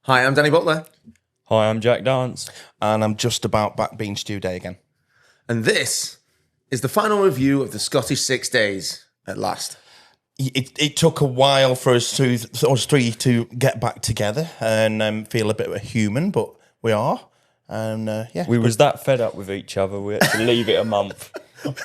Hi, I'm Danny Butler. Hi, I'm Jack Dance. And I'm just about back being Stew Day again. And this is the final review of the Scottish 6 Days at last. It took a while for us three to get back together and feel a bit of a human, but we are. And we was that fed up with each other, we had to leave it a month.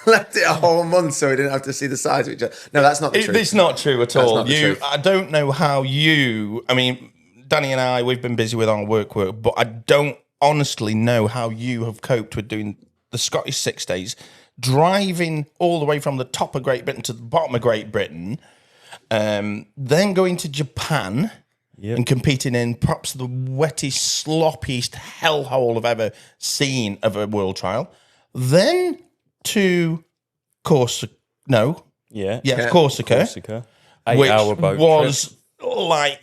Left it a whole month so we didn't have to see the sides of each other. No, that's not the truth. It's not true at all. That's not the truth. I don't know how you... I mean, Danny and I, we've been busy with our work, but I don't honestly know how you have coped with doing the Scottish 6 Days, driving all the way from the top of Great Britain to the bottom of Great Britain, then going to Japan and competing in perhaps the wettest, sloppiest hellhole I've ever seen of a world trial, then to Corsica. Corsica. 8-hour boat was trip. Like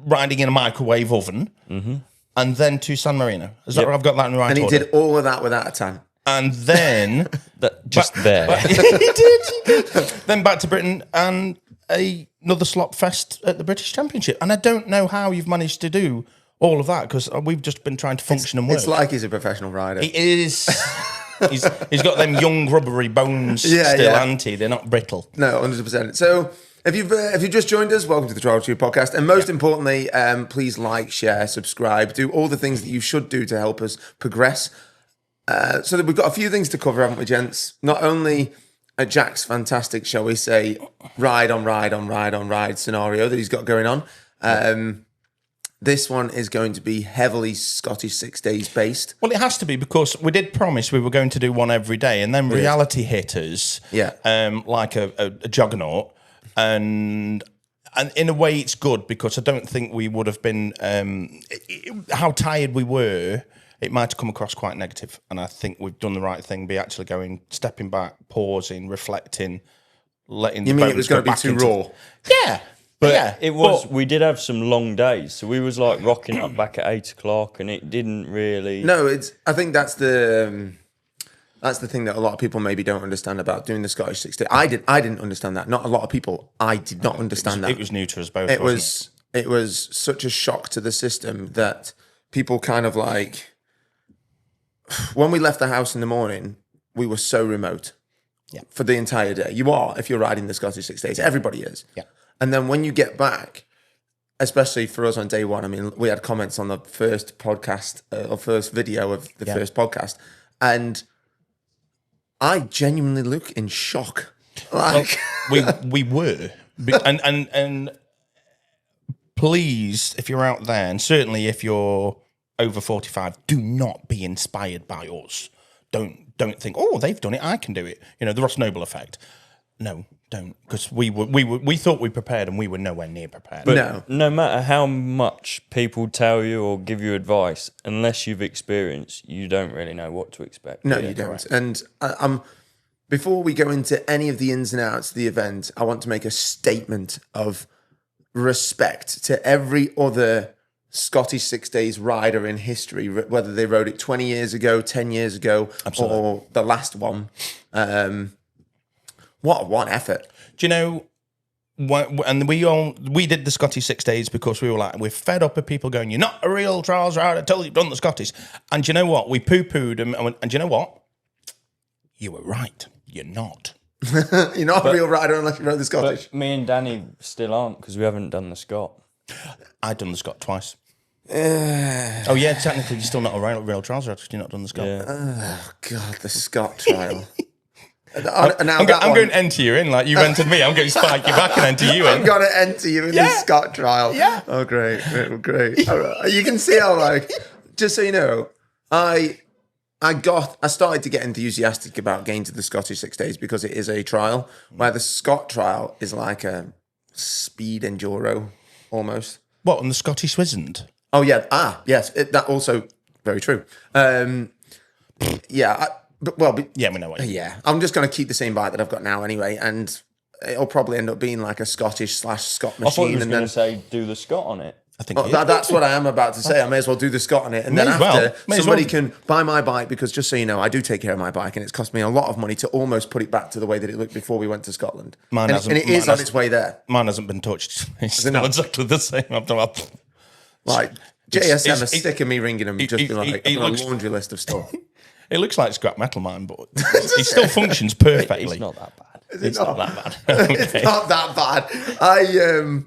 riding in a microwave oven, and then to San Marino. Is that right? I've got that in the right And he order. did all of that without a tan. And then... there. he did. Then back to Britain and another slop fest at the British Championship. And I don't know how you've managed to do all of that, because we've just been trying to function and work. It's like he's a professional rider. He is... he's got them young rubbery bones hasn't he? They're not brittle. No, 100%. So... If you've just joined us, welcome to the TrialTube podcast. And most importantly, please like, share, subscribe, do all the things that you should do to help us progress. So that we've got a few things to cover, haven't we, gents? Not only Jack's fantastic, shall we say, ride on ride scenario that he's got going on. This one is going to be heavily Scottish 6 Days based. Well, it has to be, because we did promise we were going to do one every day, and then reality hit us like a juggernaut. And in a way, it's good, because I don't think we would have been how tired we were. It might have come across quite negative, and I think we've done the right thing. Be actually stepping back, pausing, reflecting, letting. You mean it was going to be too raw? Yeah, but it was. We did have some long days, so we was like rocking up back at 8 o'clock, and it didn't really. No, I think that's the. That's the thing that a lot of people maybe don't understand about doing the Scottish 6 Days. I didn't understand that. Not a lot of people. I did not understand that. It was new to us both. It was such a shock to the system that people kind of like. When we left the house in the morning, we were so remote. Yeah. For the entire day, you are if you're riding the Scottish 6 Days. Everybody is. Yeah. And then when you get back, especially for us on day one, I mean, we had comments on the first podcast or first video of the first podcast, and. I genuinely look in shock. Like we were, and please, if you're out there, and certainly if you're over 45, do not be inspired by us. Don't think, oh, they've done it, I can do it. You know, the Ross Noble effect. No, don't, because we thought we prepared, and we were nowhere near prepared. But no matter how much people tell you or give you advice, unless you've experienced, you don't really know what to expect. No, you don't. And before we go into any of the ins and outs of the event, I want to make a statement of respect to every other Scottish 6 Days rider in history, whether they rode it 20 years ago, 10 years ago, or the last one. What one effort. Do you know, and we did the Scottish 6 Days because we were like, we're fed up of people going, you're not a real trials rider until you've done the Scottish. And do you know what? We poo-pooed them, and do you know what? You were right. You're not. You're not a real rider unless you rode the Scottish. But me and Danny still aren't, because we haven't done the Scot. I've done the Scot twice. Oh, yeah, technically you're still not a real trials rider because you've not done the Scot. Yeah. Oh, God, the Scot trial. I'm going to enter you in like you've entered me. I'm going to spike you back and enter you in. I'm going to enter you in the Scot trial. Yeah. Oh, great. All right. You can see how, like, just so you know, I started to get enthusiastic about getting to the Scottish 6 Days because it is a trial, where the Scot trial is like a speed enduro almost. What, on the Scottish Wizened? Oh, yeah. Yes. That also very true. Yeah, we know what you mean. yeah, I'm just going to keep the same bike that I've got now anyway, and it'll probably end up being like a Scottish/Scott I thought you machine, was and going then to say do the Scott on it. I think that's what I am about to say. I may as well do the Scott on it, and then May as well. after May as somebody well. can buy my bike, because just so you know, I do take care of my bike, and it's cost me a lot of money to almost put it back to the way that it looked before we went to Scotland. Mine and, hasn't- and it is mine on has- its way there. Mine hasn't been touched. It's still not? exactly the same. Like JSM are it's- sick of me ringing them, just be like, it I've got looks- a laundry list of stuff. It looks like scrap metal, mine, but it still functions perfectly. It's not that bad. It's not that bad. It's Okay. not that bad.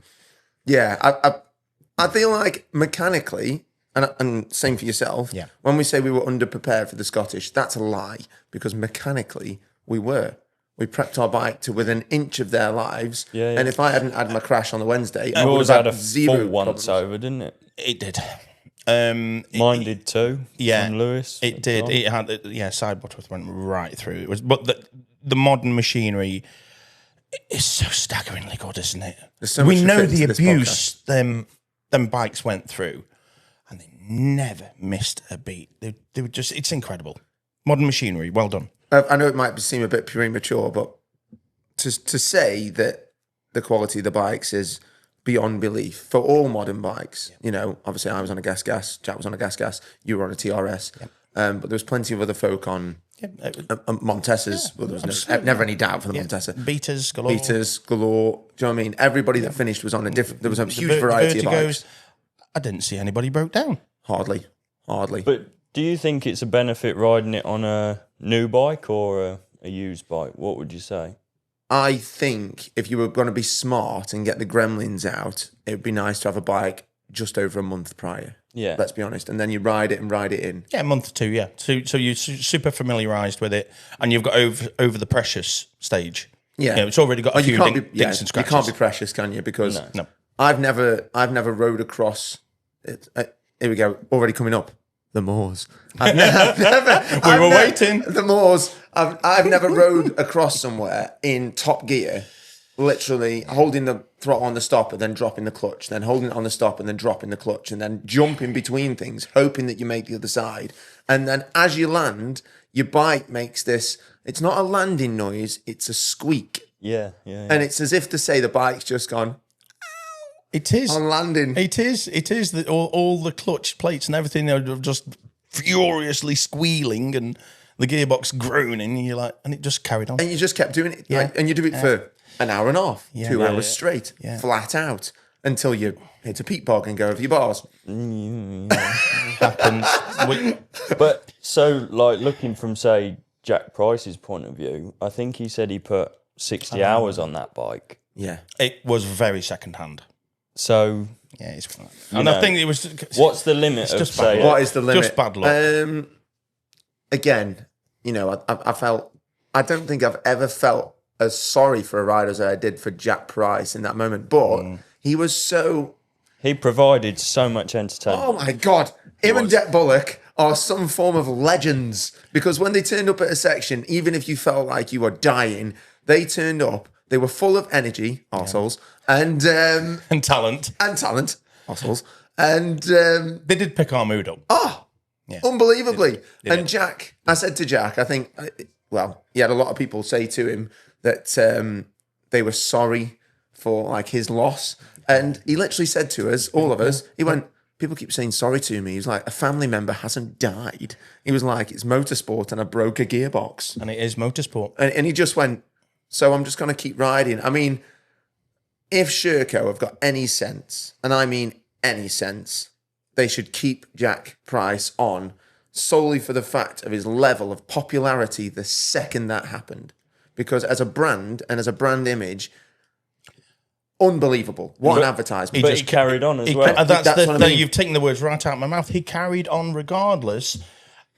I feel like mechanically, and same for yourself. Yeah. When we say we were underprepared for the Scottish, that's a lie, because mechanically we were. We prepped our bike to within an inch of their lives. Yeah, yeah. And if I hadn't had my crash on the Wednesday, I would Yours have had a zero full once problems. over, didn't it? It did. Mine did too. Yeah, From Lewis. It did. It had side buttress went right through. It was, but the modern machinery is so staggeringly good, isn't it? There's so We much to know fit the into this abuse them bikes went through, and they never missed a beat. They were just. It's incredible. Modern machinery. Well done. I know it might seem a bit premature, but to say that the quality of the bikes is beyond belief for all modern bikes. You know, obviously I was on a gas, Jack was on a gas, you were on a TRS, but there was plenty of other folk on Montesas. Well, there was never any doubt for the Montesa. Beaters galore. Beaters galore. Do you know what I mean? Everybody that finished was on a different. There was a huge variety of bikes. I didn't see anybody broke down. Hardly. But do you think it's a benefit riding it on a new bike or a used bike? What would you say? I think if you were going to be smart and get the gremlins out, it would be nice to have a bike just over a month prior. Yeah. Let's be honest. And then you ride it and ride it in. Yeah, a month or two. Yeah, so you're super familiarised with it, and you've got over the precious stage. Yeah. You know, it's already got a few dinks and you scratches. can't be precious, can you? Because No. I've never rode across. Here we go. Already coming up. The moors. We were waiting. The moors. I've never rode across somewhere in top gear, literally holding the throttle on the stop and then dropping the clutch, then holding it on the stop and then dropping the clutch, and then jumping between things, hoping that you make the other side. And then as you land, your bike makes this. It's not a landing noise. It's a squeak. Yeah. And it's as if to say the bike's just gone It is. on landing. It is. It is that all the clutch plates and everything are just furiously squealing and the gearbox groaning, and you're like, and it just carried on. And you just kept doing it. Yeah. Like, and you do it for an hour and a half, 2 hours Yeah. straight, Yeah. flat out, until you hit a peat bog and go over your bars. Happens. But so, like, looking from, say, Jack Price's point of view, I think he said he put 60 hours on that bike. Yeah. It was very second hand. So, Yeah, and I think it was. what's the limit of, just say, bad What is the limit? Just bad luck. Again, you know, I don't think I've ever felt as sorry for a rider as I did for Jack Price in that moment. But he was so. he provided so much entertainment. Oh my God. Him and Danny Bullock are some form of legends, because when they turned up at a section, even if you felt like you were dying, they turned up. They were full of energy, arseholes, and talent. arseholes, and They did pick our mood up. unbelievably. Did And it. Jack, I said to Jack, I think, he had a lot of people say to him that they were sorry for like his loss, and he literally said to us, all of us, he went, people keep saying sorry to me. He's like, a family member hasn't died. He was like, it's motorsport and I broke a gearbox. And it is motorsport. And he just went, so I'm just going to keep riding. I mean, if Sherco have got any sense, and I mean any sense, they should keep Jack Price on solely for the fact of his level of popularity the second that happened. Because as a brand and as a brand image, unbelievable. What an advertisement. But he carried on as well. That's what I mean. You've taken the words right out of my mouth. He carried on regardless,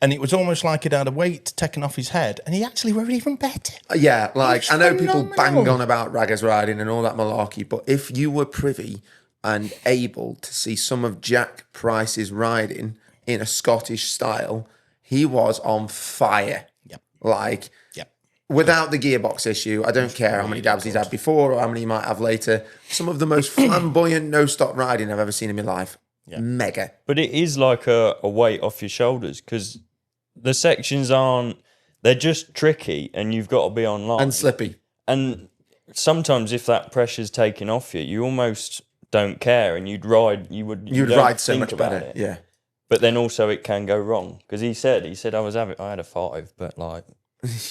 and it was almost like he'd had a weight taken off his head, and he actually were even better. Yeah, like, I know people bang phenomenal. on about raggers riding and all that malarkey, but if you were privy and able to see some of Jack Price's riding in a Scottish style, he was on fire. Yep. Like, Yep. without the gearbox issue, I don't care how many dabs he's had before or how many he might have later. Some of the most flamboyant no-stop riding I've ever seen in my life. Yeah. Mega. But it is like a weight off your shoulders, because the sections aren't They're just tricky, and you've got to be online. And slippy. And sometimes if that pressure's taken off you, you almost don't care, and you'd ride. You'd ride so much better. It. Yeah. But then also it can go wrong because he said I had a 5, but like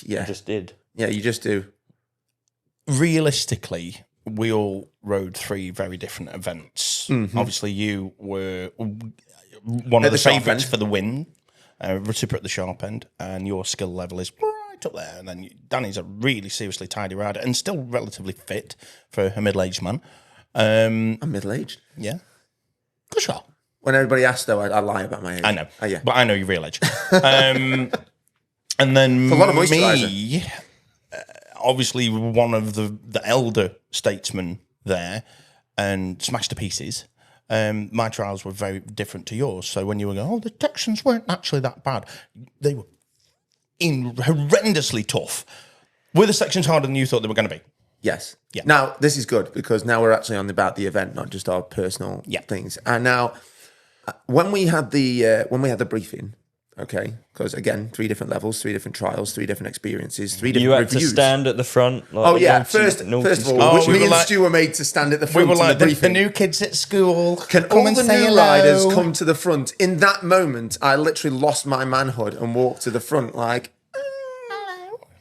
Yeah. I just did. Yeah, you just do. Realistically, we all rode 3 very different events. Obviously, you were one of the sharp favourites end. for the win, Reciproc at the sharp end, and your skill level is right up there. And then Danny's a really seriously tidy rider and still relatively fit for a middle-aged man. I'm middle-aged. Yeah. Good shot. When everybody asks, though, I lie about my age. I know. Oh, yeah. But I know you're real age. And then a lot of me, moisturiser. Obviously one of the elder statesmen there, and smashed to pieces. My trials were very different to yours. So when you were going, the sections weren't actually that bad. They were horrendously tough. Were the sections harder than you thought they were going to be? Yes. Yeah. Now, this is good because now we're actually on about the event, not just our personal things. And now, when we had the briefing, okay, because again, 3 different levels, 3 different trials, 3 different experiences, 3 different You had reviews. to stand at the front. Like Oh yeah! naughty- First naughty of all, school. me and Stu were made to stand at the We front were of like the the briefing. new kids at school. Can come all and the say new hello. riders come to the front? In that moment, I literally lost my manhood and walked to the front like,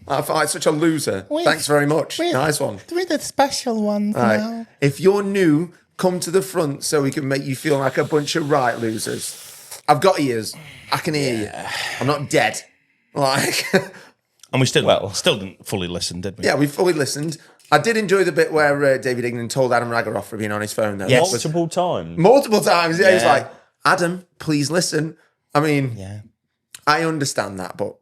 I felt like such a loser. Thanks very much. Nice one. We're the special ones Right. now. If you're new, come to the front so we can make you feel like a bunch of right losers. I've got ears. I can hear you. I'm not dead. Like, And we still didn't fully listen, did we? yeah, we fully listened. I did enjoy the bit where David Ignan told Adam Ragger off for being on his phone, though. Yes. multiple times. Multiple times. Yeah, he's Yeah. like, Adam, please listen. I mean, Yeah. I understand that, but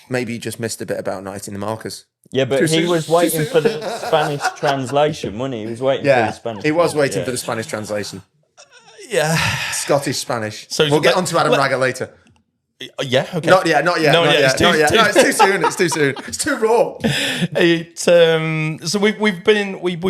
maybe you just missed a bit about Night in the Marcus. Yeah, but Too he soon. was waiting for the Spanish translation, wasn't he? He was waiting for the Spanish. he was waiting yeah. for the Spanish translation. Yeah. Scottish Spanish. So we'll get let- onto Adam Ragger later. Yeah, okay. Not yet. No, yeah, it's too- not yet. too- No, it's too soon. It's too soon. It's too raw. So we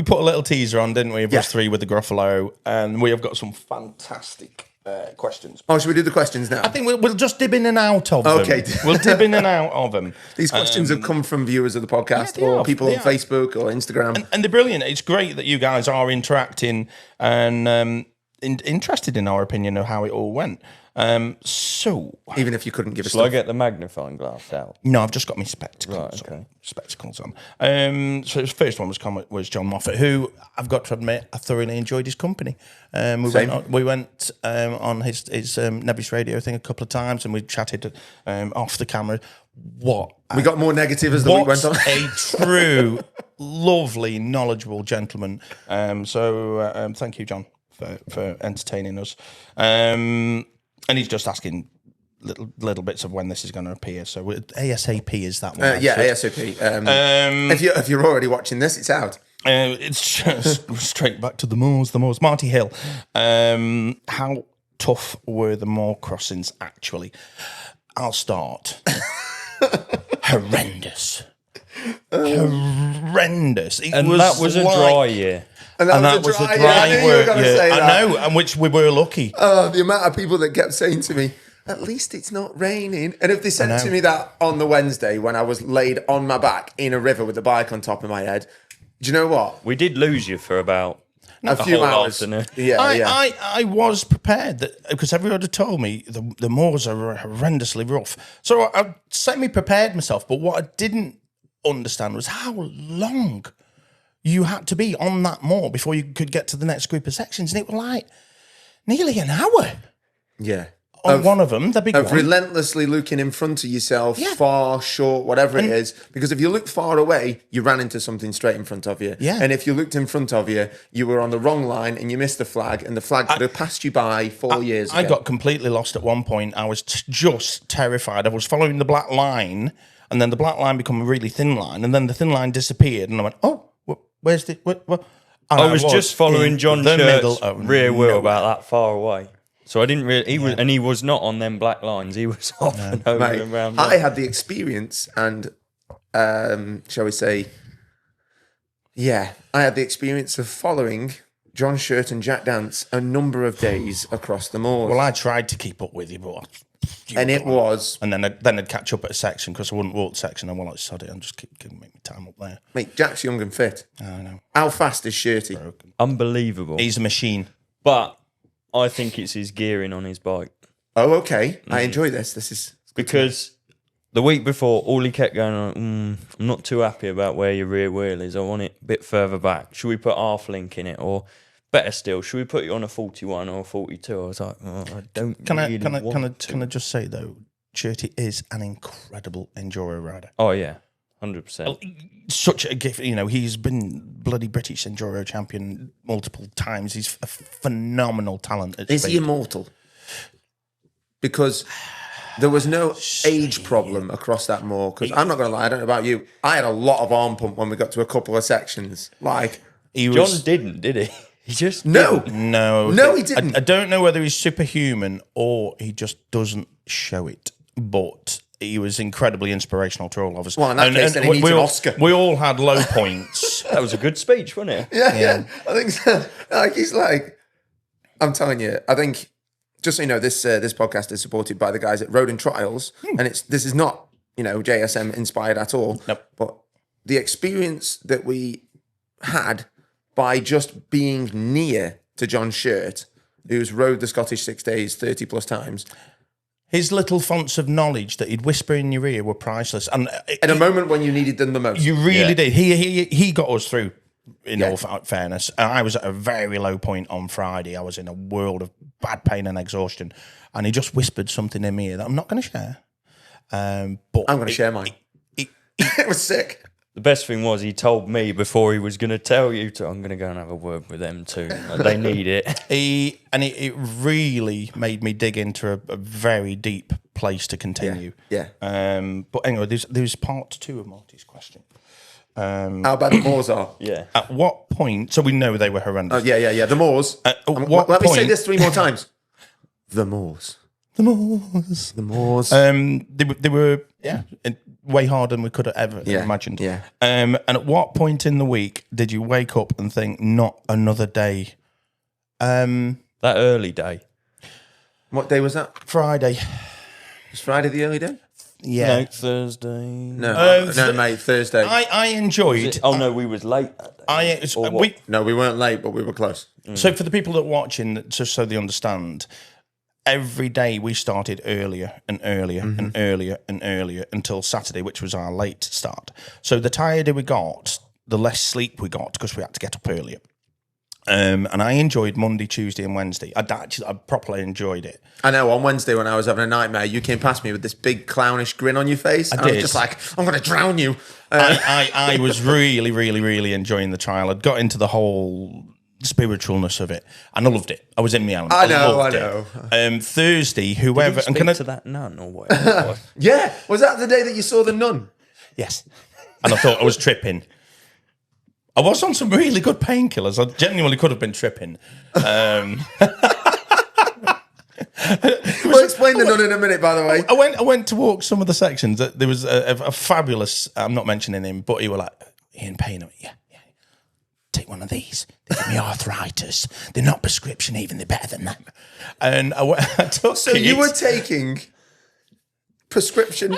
put a little teaser on, didn't we? Of Yeah. us 3 with the Gruffalo, and we have got some fantastic questions. Oh, should we do the questions now? I think we'll just dib in and out of them. Okay. We'll dib in and out of them. These questions have come from viewers of the podcast Yeah, they or have. people They on have. Facebook or Instagram. And they're brilliant. It's great that you guys are interacting and interested in our opinion of how it all went. So, Even if you couldn't give us Shall I stuff. get the magnifying glass out? no, I've just got my spectacles. Right, okay. on. Spectacles on. So his first one was John Moffat, who I've got to admit I thoroughly enjoyed his company. We went on his Nebulous Radio thing a couple of times, and we chatted off the camera. We got more negative as the week went on. A true, lovely, knowledgeable gentleman. So thank you, John, for entertaining us. And he's just asking little bits of when this is going to appear. So ASAP is that one. Yeah, ASAP. If you're already watching this, it's out. It's just straight back to the moors. Marty Hill. How tough were the moor crossings actually? I'll start. Horrendous. Horrendous. And that was a dry year. And that was a I dry knew you were work. gonna Yeah. say I that. know, and which we were lucky. The amount of people that kept saying to me, at least it's not raining. And if they said to me that on the Wednesday when I was laid on my back in a river with the bike on top of my head, do you know what? We did lose you for about A few whole hours. afternoon. Yeah, I was prepared that because everybody told me the moors are horrendously rough. So I semi-prepared myself, but what I didn't understand was how long you had to be on that moor before you could get to the next group of sections. And it was like nearly an hour Yeah. on one of them, the big Of one. relentlessly looking in front of yourself, Yeah. far, short, whatever it is. Because if you look far away, you ran into something straight in front of you. Yeah. And if you looked in front of you, you were on the wrong line and you missed the flag, and the flag could have passed you by 4 years ago. I got completely lost at one point. I was just terrified. I was following the black line, and then the black line became a really thin line, and then the thin line disappeared, and I went, "Oh, where's the?" What? And I was just following in John the middle Shirt's of rear wheel nowhere. about that far away. So I didn't really. He was not on them black lines. He was off and over Mate, and around. I had the experience, and shall we say, I had the experience of following John Shirt and Jack Dance a number of days across the moors. Well, I tried to keep up with you, but And it was... And then I'd catch up at a section because I wouldn't walk the section. I'm like, sod it, I'm just keep make my time up there. Mate, Jack's young and fit. I know. How fast is Shirty? Unbelievable. He's a machine. But I think it's his gearing on his bike. Oh, okay. I enjoy this. This is... Because the week before, all he kept going on, I'm not too happy about where your rear wheel is. I want it a bit further back. Should we put half link in it? Or better still, should we put you on a 41 or a 42? I was like, I don't Can I just say, though, Shirty is an incredible enduro rider. Oh, yeah. 100%. Such a gift. He's been bloody British enduro champion multiple times. He's a phenomenal talent. Is he immortal? Because there was no age problem across that moor. Because I'm not going to lie, I don't know about you. I had a lot of arm pump when we got to a couple of sections. Like John didn't, did he? He just no, he didn't. I don't know whether he's superhuman or he just doesn't show it. But he was incredibly inspirational to all of us. Well, in that case, then he needs an Oscar. We all had low points. That was a good speech, wasn't it? Yeah. I think so. He's like, I'm telling you, I think. Just so you know, this podcast is supported by the guys at Road and Trials, and this is not JSM inspired at all. Nope. But the experience that we had by just being near to John Shirt, who's rode the Scottish 6 days 30 plus times. His little fonts of knowledge that he'd whisper in your ear were priceless, and in a moment when you needed them the most, you really did. He got us through. In all fairness, I was at a very low point on Friday. I was in a world of bad pain and exhaustion, and he just whispered something in my ear that I'm not going to share. But I'm going to share mine. It was sick. The best thing was he told me before he was going to tell you I'm going to go and have a word with them too. They need it. It really made me dig into a very deep place to continue. Yeah. But anyway, there's part 2 of Marty's question. How bad the moors are? Yeah. At what point? So we know they were horrendous. Oh yeah. The moors. Let me say this 3 more times. The moors. The moors. The moors. They were way harder than we could have ever imagined. Yeah. And at what point in the week did you wake up and think, not another day? That early day. What day was that? Friday. Was Friday the early day? Yeah. No, Thursday. No, mate, Thursday. I enjoyed. Oh no, we was late that day. We weren't late, but we were close. So for the people that are watching, just so they understand, every day we started earlier and earlier and earlier and earlier until Saturday, which was our late start. So the tireder we got, the less sleep we got because we had to get up earlier. And I enjoyed Monday, Tuesday, and Wednesday. I properly enjoyed it. I know. On Wednesday, when I was having a nightmare, you came past me with this big clownish grin on your face. I was just like, "I'm going to drown you." I was really, really, really enjoying the trial. I'd got into the whole spiritualness of it, and I loved it. I was in my element. I know. Thursday, whoever, Did you speak to that nun or whatever it was? Yeah, was that the day that you saw the nun? Yes, and I thought I was tripping. I was on some really good painkillers. I genuinely could have been tripping. We'll explain the nun in a minute, by the way. I went to walk some of the sections. There was a fabulous, I'm not mentioning him, but he were like, in pain. I went, yeah. Take one of these. They give me arthritis. They're not prescription even. They're better than that. And I took So you were taking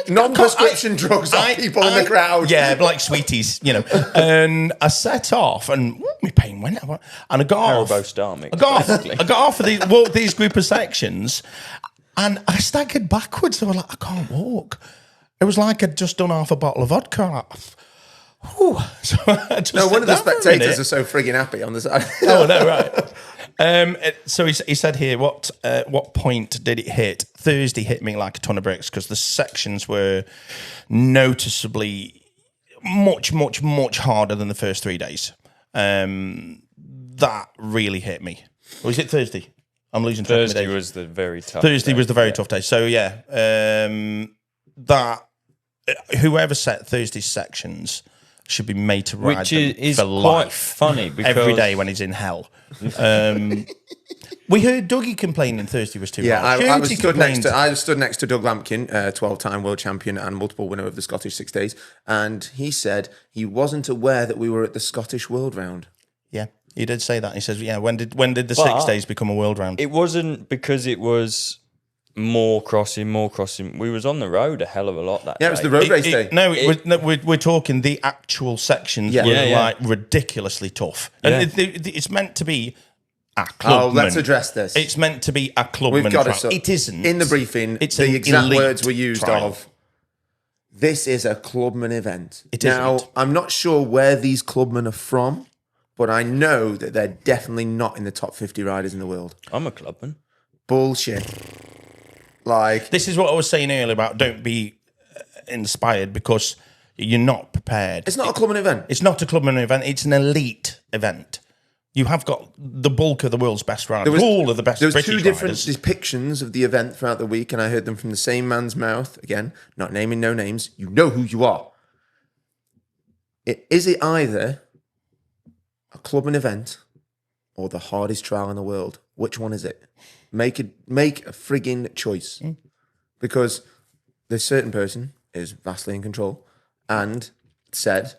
non-prescription drugs off people in the crowd. Yeah, like sweeties, And I set off, and my pain went. And I got off. I got off of these group of sections, and I staggered backwards. I was like, I can't walk. It was like I'd just done half a bottle of vodka. So no wonder the spectators are so frigging happy on the side. Oh no, right. So he said here, what point did it hit? Thursday hit me like a ton of bricks because the sections were noticeably much, much, much harder than the first 3 days. That really hit me. Or was it Thursday? I'm losing track of my Thursday days. was the very tough Thursday day. was the very tough day. So yeah, that whoever set Thursday's sections should be made to ride Which them is for quite life. funny because Every day when he's in hell. We heard Dougie complaining Thursday was too hard. I stood next to Doug Lampkin, 12-time world champion and multiple winner of the Scottish 6 days, and he said he wasn't aware that we were at the Scottish World Round. Yeah, he did say that. He says, "Yeah, when did the 6 days become a world round?" it wasn't because it was more crossing. We was on the road a hell of a lot that day. Yeah, it was the road race day. We're talking the actual sections were like ridiculously tough. And it's meant to be a clubman. Oh, let's address this. It's meant to be a clubman. We've got trial. to. It isn't. In the briefing, It's the an exact elite words were used trial. of, this is a clubman event. It now, isn't. I'm not sure where these clubmen are from, but I know that they're definitely not in the top 50 riders in the world. I'm a clubman. Bullshit. Like, This is what I was saying earlier about don't be inspired because you're not prepared. it's not a clubman event. It's not a clubman event. It's an elite event. You have got the bulk of the world's best riders. All of the best There was British two different riders. depictions of the event throughout the week, and I heard them from the same man's mouth. Again, not naming no names. You know who you are. Is it either a clubman event or the hardest trial in the world? Which one is it? Make a frigging choice. Because this certain person is vastly in control and said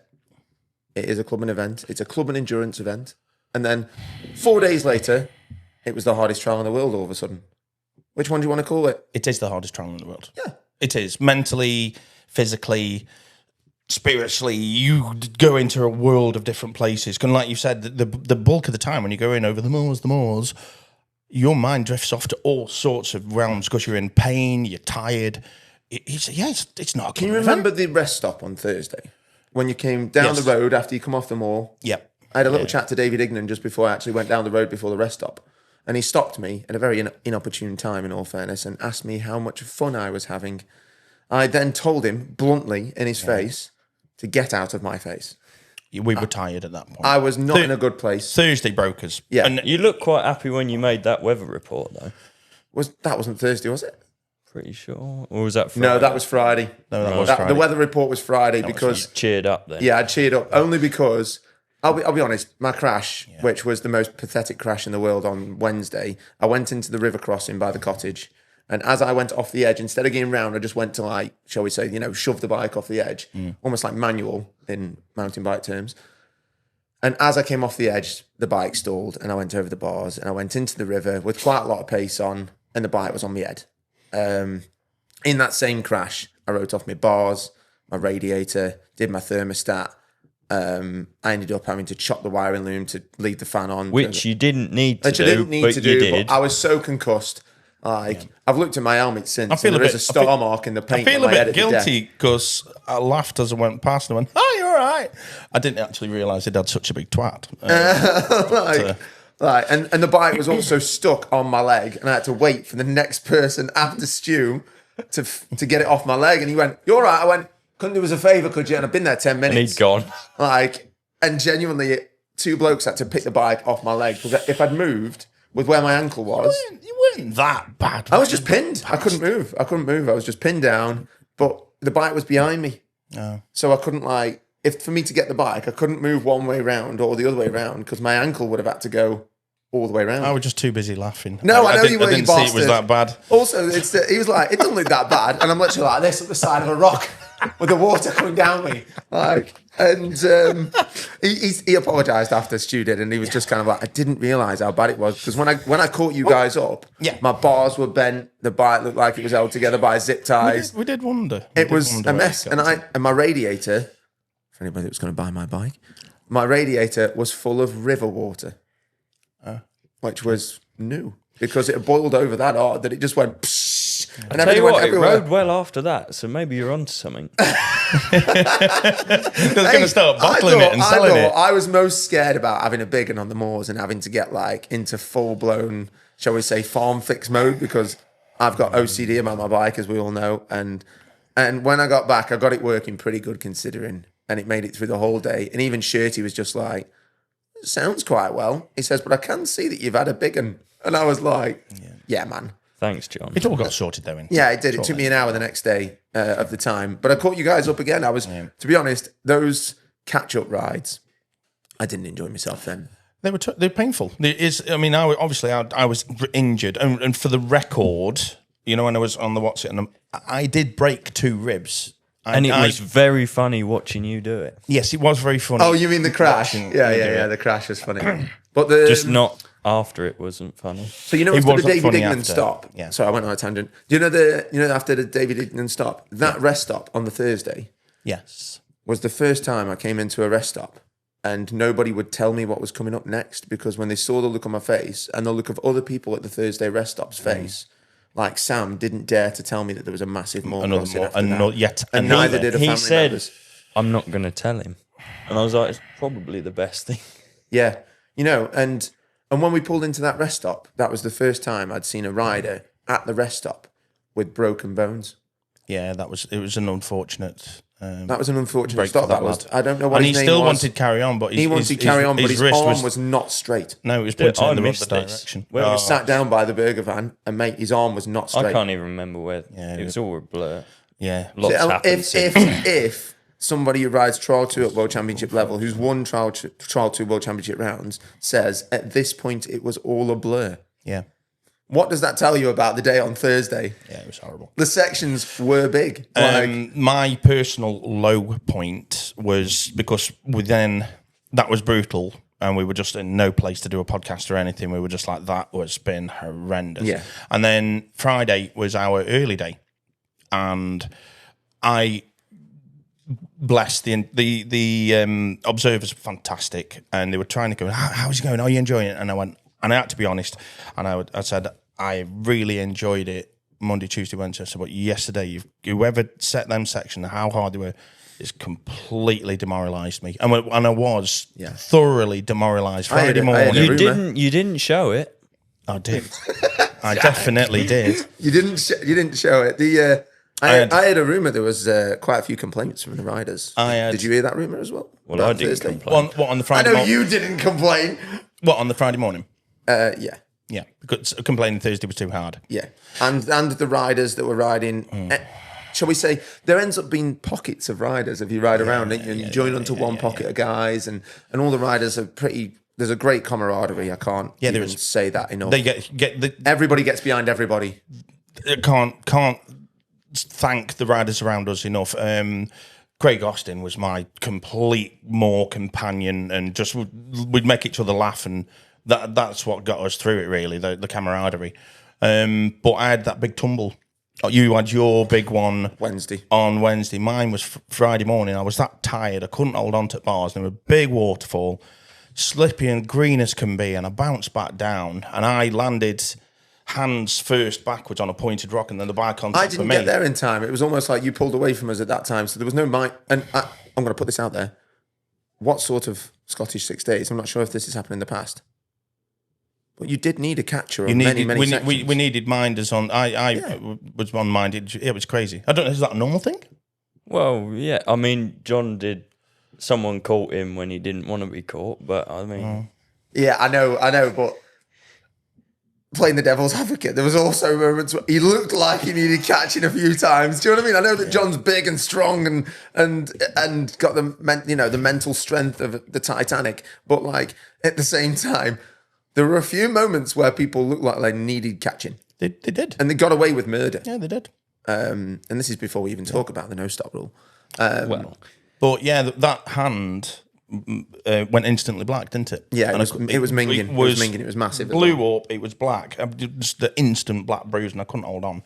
it is a clubman event. It's a clubman endurance event. And then 4 days later, it was the hardest trial in the world all of a sudden. Which one do you want to call it? It is the hardest trial in the world. Yeah. It is. Mentally, physically, spiritually, you go into a world of different places. And like you said, the bulk of the time when you go in over the moors, your mind drifts off to all sorts of realms because you're in pain, you're tired. It's not a Can you clubman remember event. the rest stop on Thursday? When you came down Yes. the road after you come off the mall? Yep. I had a little chat to David Ignan just before I actually went down the road before the rest stop. And he stopped me at a very inopportune time, in all fairness, and asked me how much fun I was having. I then told him bluntly in his face to get out of my face. We were tired at that point. I was not in a good place. Thursday brokers. Yeah. And You look quite happy when you made that weather report, though. That wasn't Thursday, was it? Pretty sure. Or was that Friday? No, that was Friday. No, that was The Friday. weather report was Friday because cheered up then. yeah, I cheered up only because I'll be honest. My crash, which was the most pathetic crash in the world on Wednesday, I went into the river crossing by the cottage, and as I went off the edge, instead of getting round, I just went to, like, shall we say, shove the bike off the edge, almost like manual in mountain bike terms. And as I came off the edge, the bike stalled, and I went over the bars, and I went into the river with quite a lot of pace on, and the bike was on my head. In that same crash, I wrote off my bars, my radiator, did my thermostat. I ended up having to chop the wiring loom to leave the fan on. Which you didn't need to Which I do, didn't need but to you do, did. but I was so concussed. Like, I've looked at my helmet since, feel and a there is bit- a star mark in the I paint feel on a my head bit at the deck. guilty because I laughed as I went past and went, "Oh, you're all right." I didn't actually realise it had such a big twat. And the bike was also stuck on my leg, and I had to wait for the next person after Stu to get it off my leg. And he went, "You're all right." I went, "Couldn't do us a favour, could you?" And I've been there 10 And minutes. he'd gone. And genuinely, two blokes had to pick the bike off my leg because if I'd moved with where my ankle was, You weren't that bad. I was just pinned. I couldn't move. I was just pinned down, but the bike was behind me. So I couldn't, if for me to get the bike, I couldn't move one way round or the other way round because my ankle would have had to go all the way round. I was just too busy laughing. No, I know you were, I you didn't see it was bastard. that bad. Also, he was like, it doesn't look that bad. And I'm literally like this at the side of a rock with the water coming down me. He apologised after Stu did, and he was just kind of like, I didn't realise how bad it was. Because when I caught you guys up, my bars were bent, the bike looked like it was held together by zip ties. We did wonder. It was a mess. And my radiator, for anybody that was going to buy my bike, my radiator was full of river water. Which was new because it had boiled over that hard that it just went psh, and Tell everything you went what, it everywhere. rode well after that, so maybe you're onto something. They're going to start bottling it and selling it. I was most scared about having a big one on the moors and having to get into full blown, shall we say, farm fix mode because I've got OCD about my bike, as we all know, and when I got back, I got it working pretty good considering, and it made it through the whole day. And even Shirty was just like, sounds quite well. He says, but I can see that you've had a big one. And I was like, yeah, man. Thanks, John. It all got sorted though. Yeah, it did. It took me an hour the next day of the time. But I caught you guys up again. I was, to be honest, those catch-up rides, I didn't enjoy myself then. They were painful. I was injured. And for the record, when I was on the what's it, and I did break 2 ribs. And it was very funny watching you do it. Yes, it was very funny. Oh, you mean the crash? Watching Yeah, you do yeah. it. The crash was funny. But the Just not after it wasn't funny. So you know It after the wasn't David funny Ignan after. stop. Yeah. Sorry, I went on a tangent. Do you know after the David Ignan stop, that rest stop on the Thursday Yes. was the first time I came into a rest stop and nobody would tell me what was coming up next, because when they saw the look on my face and the look of other people at the Thursday rest stop's face, like Sam didn't dare to tell me that there was a massive more crossing after that. And neither did a He family said, members. I'm not going to tell him. And I was like, it's probably the best thing. Yeah, and when we pulled into that rest stop, that was the first time I'd seen a rider at the rest stop with broken bones. Yeah, it was an unfortunate. That was an unfortunate break stop. for that That was. lad. I don't know what And his he name still was. wanted to carry on, but He wanted to carry on, but his wrist arm was not straight. no, it was pointing I in the missed other this. direction. Where He Oh. was sat down by the burger van, and mate, his arm was not straight. I can't even remember where. It was all a blur. Yeah, Lots happened. If somebody who rides Trial 2 at World Championship level, who's won Trial 2 World Championship rounds, says at this point it was all a blur, yeah, what does that tell you about the day on Thursday? yeah. It was horrible. The sections were big. My personal low point was because that was brutal, and we were just in no place to do a podcast or anything. We were just like, that was been horrendous. Yeah. And then Friday was our early day, and I bless the observers were fantastic, and they were trying to go, how's it going? Are you enjoying it? And I went, and I had to be honest, and I said, I really enjoyed it Monday, Tuesday, Wednesday. So, but yesterday, whoever set them section, how hard they were, it's completely demoralised me, and I was thoroughly demoralised. Friday morning, You didn't show it. I did. I definitely did. You didn't show it. I had a rumour there was quite a few complaints from the riders. Did you hear that rumour as well? Well, I didn't complain. What on the I Friday? know you didn't complain. What on the Friday morning? Yeah. Yeah, because complaining Thursday was too hard. Yeah, and the riders that were riding, shall we say, there ends up being pockets of riders if you ride around it and you join onto one pocket of guys, and all the riders are pretty. There's a great camaraderie. I can't even say that enough. They get everybody gets behind everybody. Can't thank the riders around us enough. Craig Austin was my complete more companion, and just we'd make each other laugh, and that's what got us through it, really, the camaraderie. But I had that big tumble. You had your big one on Wednesday. Mine was Friday morning. I was that tired, I couldn't hold on to bars. There was a big waterfall, slippy and green as can be, and I bounced back down, and I landed hands first backwards on a pointed rock, and then the bike on top of me. I didn't get there in time. It was almost like you pulled away from us at that time, so there was no mic. And I'm going to put this out there. What sort of Scottish 6 days? I'm not sure if this has happened in the past. But you did need a catcher on many sections. We needed minders on. I was on minded. It was crazy. I don't know. Is that a normal thing? Well, yeah. I mean, John did. Someone caught him when he didn't want to be caught, but I mean, yeah, I know, but playing the devil's advocate, there was also moments where he looked like he needed catching a few times. Do you know what I mean? I know that John's big and strong and got the mental strength of the Titanic, but like at the same time, there were a few moments where people looked like they needed catching. They did, and they got away with murder. Yeah, they did. And this is before we even talk about the no stop rule. But yeah, that hand went instantly black, didn't it? Yeah, it was minging. It was minging. It was massive. Blew up. It was black. Just the instant black bruise, and I couldn't hold on.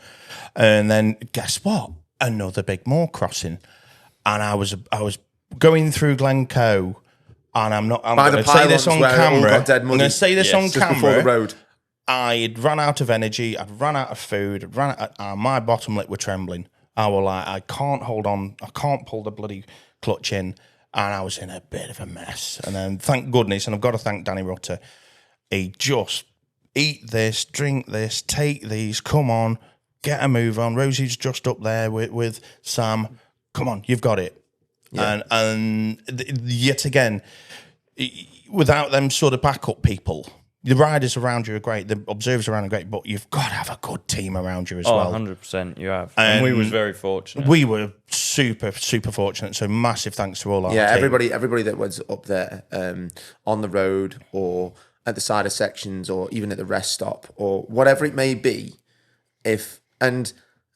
And then guess what? Another big moor crossing, and I was going through Glencoe, and I'm going to say this on camera. I'm going to say this on camera. Before the road. I'd run out of energy. I'd run out of food. My bottom lip were trembling. I was like, I can't hold on. I can't pull the bloody clutch in. And I was in a bit of a mess. And then, thank goodness, and I've got to thank Danny Butler, he just, eat this, drink this, take these, come on, get a move on. Rosie's just up there with Sam. Come on, you've got it. Yeah. And yet again, without them sort of backup people, the riders around you are great, the observers around are great, but you've got to have a good team around you as well. 100% you have. And we was very fortunate. We were super, super fortunate, so massive thanks to all our team. Everybody that was up there on the road or at the side of sections or even at the rest stop or whatever it may be, and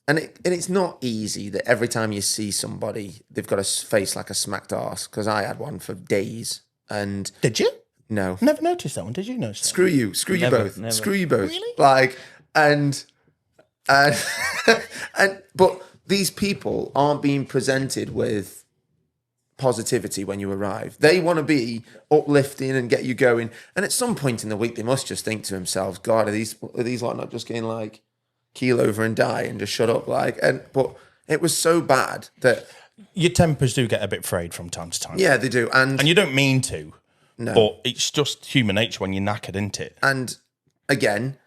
it's not easy that every time you see somebody, they've got a face like a smacked arse, because I had one for days. And did you? No. Never noticed that one. Did you notice that? Screw you. Screw you both. Never. Screw you both. Really? Like, and but these people aren't being presented with positivity when you arrive. They want to be uplifting and get you going. And at some point in the week, they must just think to themselves, God, are these like not just getting like keel over and die and just shut up? But it was so bad that Your tempers do get a bit frayed from time to time. yeah, they do. And And you don't mean to. no. But it's just human nature when you're knackered, isn't it? And again,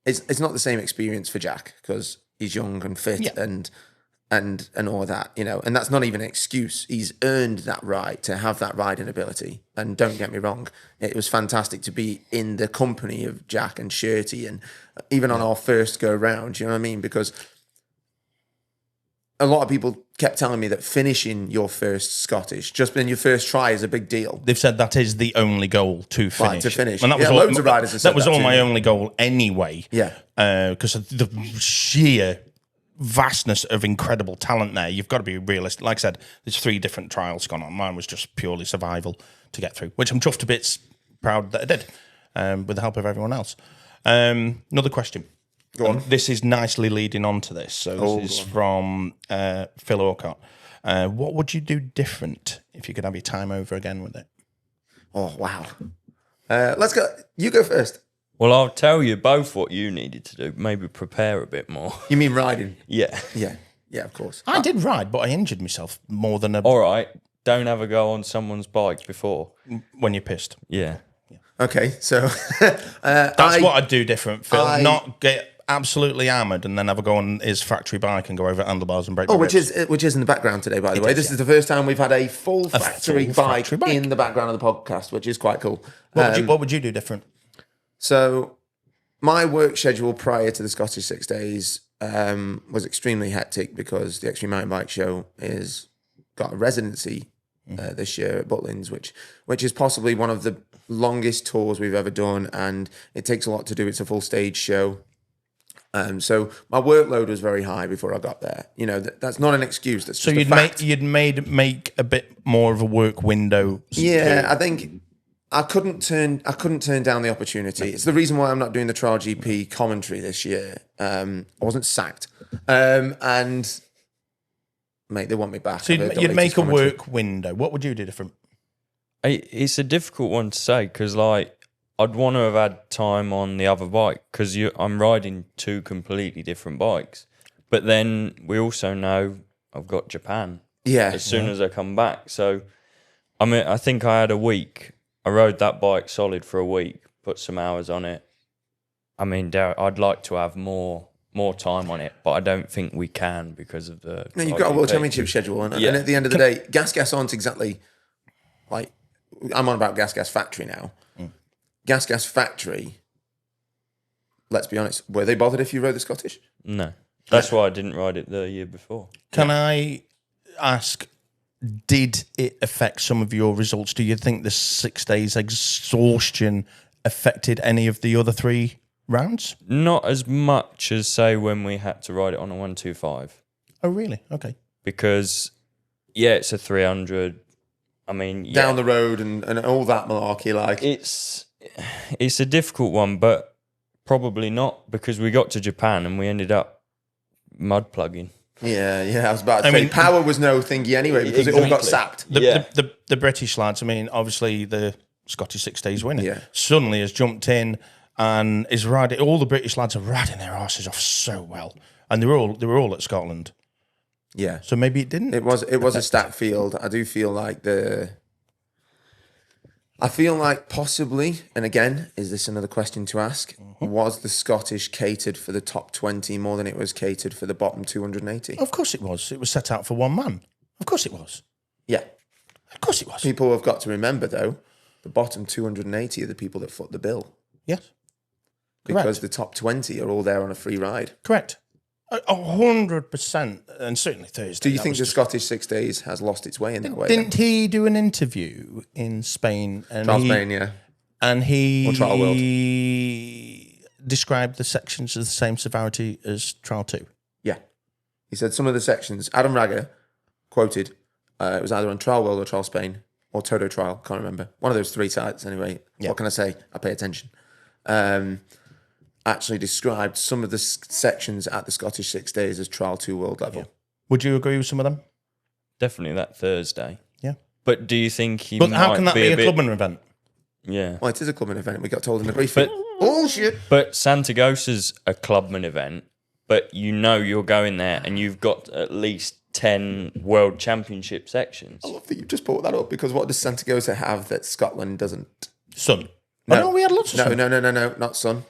it's not the same experience for Jack because he's young and fit Yeah. and all of that, and that's not even an excuse. He's earned that right to have that riding ability. And don't get me wrong, it was fantastic to be in the company of Jack and Shirty, and even on our first go round, you know what I mean? Because a lot of people kept telling me that finishing your first Scottish, just in your first try, is a big deal. They've said that is the only goal to finish. to finish. And that Yeah, was loads of riders have said that was that all to my me. only goal anyway. Yeah. Because of the sheer vastness of incredible talent there. You've got to be realistic. Like I said, there's 3 different trials gone on. Mine was just purely survival to get through, which I'm chuffed to bits, proud that I did, with the help of everyone else. Another question. Go on. This is nicely leading on to this. So this is from Phil Orcott. What would you do different if you could have your time over again with it? Oh, wow. Let's go. You go first. Well, I'll tell you both what you needed to do. Maybe prepare a bit more. You mean riding? Yeah. Yeah. Yeah, of course. I did ride, but I injured myself more than All right. Don't have a go on someone's bike before. when you're pissed. Yeah. Okay, so That's what I'd do different, Phil. I- Not get absolutely hammered and then have a go on his factory bike and go over handlebars and break my which ribs. is in the background today, by the way. This is the first time we've had a full factory full bike factory bike. in the background of the podcast, which is quite cool. What would you do different? So my work schedule prior to the Scottish 6 days was extremely hectic because the Extreme Mountain Bike Show is got a residency this year at Butlins, which is possibly one of the longest tours we've ever done, and it takes a lot to do. It's a full stage show. So my workload was very high before I got there. That's not an excuse. That's So just a fact. you'd make a bit more of a work window. Yeah, I think I couldn't turn down the opportunity. It's the reason why I'm not doing the Trial GP commentary this year. I wasn't sacked, and mate, they want me back. So you'd make a work window. What would you do different? It's a difficult one to say because, like, I'd want to have had time on the other bike because I'm riding 2 completely different bikes. But then we also know I've got Japan as soon as I come back. So, I mean, I think I had a week. I rode that bike solid for a week, put some hours on it. I mean, I'd like to have more time on it, but I don't think we can because of the... No, you've got a World Championship schedule, and at the end of the day, Gas aren't exactly like... I'm on about Gas Factory now. Gas Factory, let's be honest, were they bothered if you rode the Scottish? No. That's why I didn't ride it the year before. Can I ask, did it affect some of your results? Do you think the 6 days exhaustion affected any of the other 3 rounds? Not as much as, say, when we had to ride it on a 125. Oh, really? Okay. Because, yeah, it's a 300. I mean, yeah, Down the road and all that malarkey, like... It's a difficult one, but probably not because we got to Japan and we ended up mud plugging. Yeah, I was about to say, power was no thingy anyway because it all got sapped. The British lads, I mean, obviously the Scottish 6 days winner suddenly has jumped in and is riding. All the British lads are riding their arses off so well, and they were all at Scotland. Yeah, so maybe it didn't. It was a stat field. I do feel like I feel like possibly, and again, is this another question to ask? Was the Scottish catered for the top 20 more than it was catered for the bottom 280? Of course it was. It was set out for one man. Of course it was. Yeah. Of course it was. People have got to remember, though, the bottom 280 are the people that foot the bill. Yes. Because the top 20 are all there on a free ride. Correct. 100%, and certainly Thursday. Do you think the Scottish 6 days has lost its way in that way? Didn't he do an interview in Spain? And Spain, yeah. And he Or Trial World. Described the sections as the same severity as Trial 2. Yeah. He said some of the sections, Adam Ragger quoted, it was either on Trial World or Trial Spain, or Toto Trial, can't remember. One of those 3 sites anyway. Yeah. What can I say? I pay attention. Actually described some of the sections at the Scottish 6 Days as Trial 2 World level. Yeah. Would you agree with some of them? Definitely that Thursday. Yeah. But do you think he But might how can that be a bit... clubbing event? Yeah. Well, it is a clubbing event. We got told in the briefing. Bullshit. But Santagosa's a clubman event, but you know you're going there and you've got at least 10 World Championship sections. I love that you just brought that up because what does Santagosa have that Scotland doesn't? Sun. No. Oh, no, we had lots of sun. No, not Sun.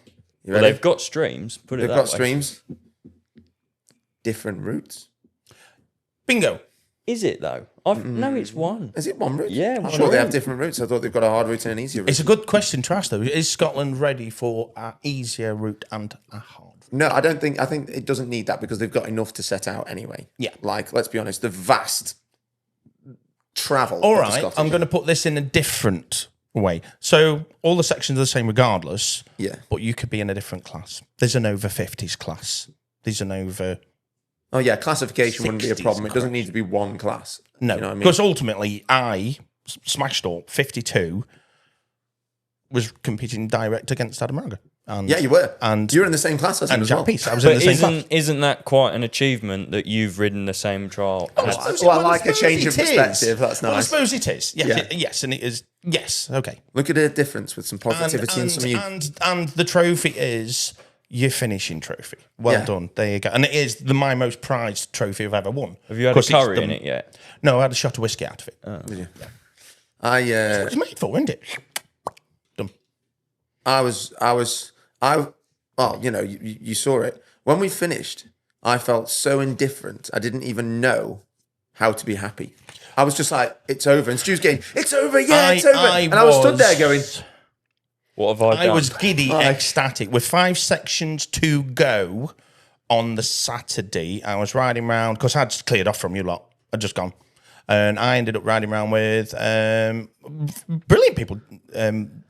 You Well, ready? they've got streams. Put it They've that got way. streams. Different routes. Bingo. Is it though? No, it's one. Is it one route? Yeah, I'm one sure they have route. different routes. I thought they've got a hard route and an easier route. It's a good question to ask, though. Is Scotland ready for an easier route and a hard route? No, I don't think. I think it doesn't need that because they've got enough to set out anyway. Yeah. Like, let's be honest, the vast travel. All of the right, Scottish- I'm going to put this in a different way. So all the sections are the same regardless. Yeah. But you could be in a different class. There's an over 50s class. There's an over... Oh yeah, classification wouldn't be a 60s problem. It doesn't need to be one class. No, You know what I mean? because ultimately I smashed up 52, was competing direct against Adam Raga. And, Yeah, you were. And You're in the same class as him and as Jack well. Peace. I was in But the same class. isn't that quite an achievement that you've ridden the same trial? Well, I like a change of it is. perspective. That's Well, I nice. suppose it is. Yes, Yeah. yes, and it is. Yes, okay. Look at the difference with some positivity and some of you. And the trophy is your finishing trophy. Well Yeah. done. There you go. And it is my most prized trophy I've ever won. Have you had a 'Cause it's curry the- in it yet? No, I had a shot of whiskey out of it. Did you? I It's made for, isn't it? Done. well, you know, you saw it. When we finished, I felt so indifferent. I didn't even know how to be happy. I was just like, it's over. And Stu's going, it's over, yeah, it's over. And I was stood there going, What have I done? I was giddy, ecstatic. With 5 sections to go on the Saturday, I was riding around, because I'd just cleared off from you lot. I'd just gone. And I ended up riding around with brilliant people.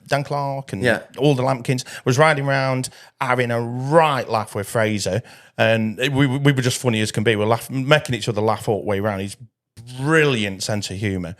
Dan Clark and all the Lampkins. Was riding around having a right laugh with Fraser. And we were just funny as can be. We were making each other laugh all the way around. He's brilliant sense of humour.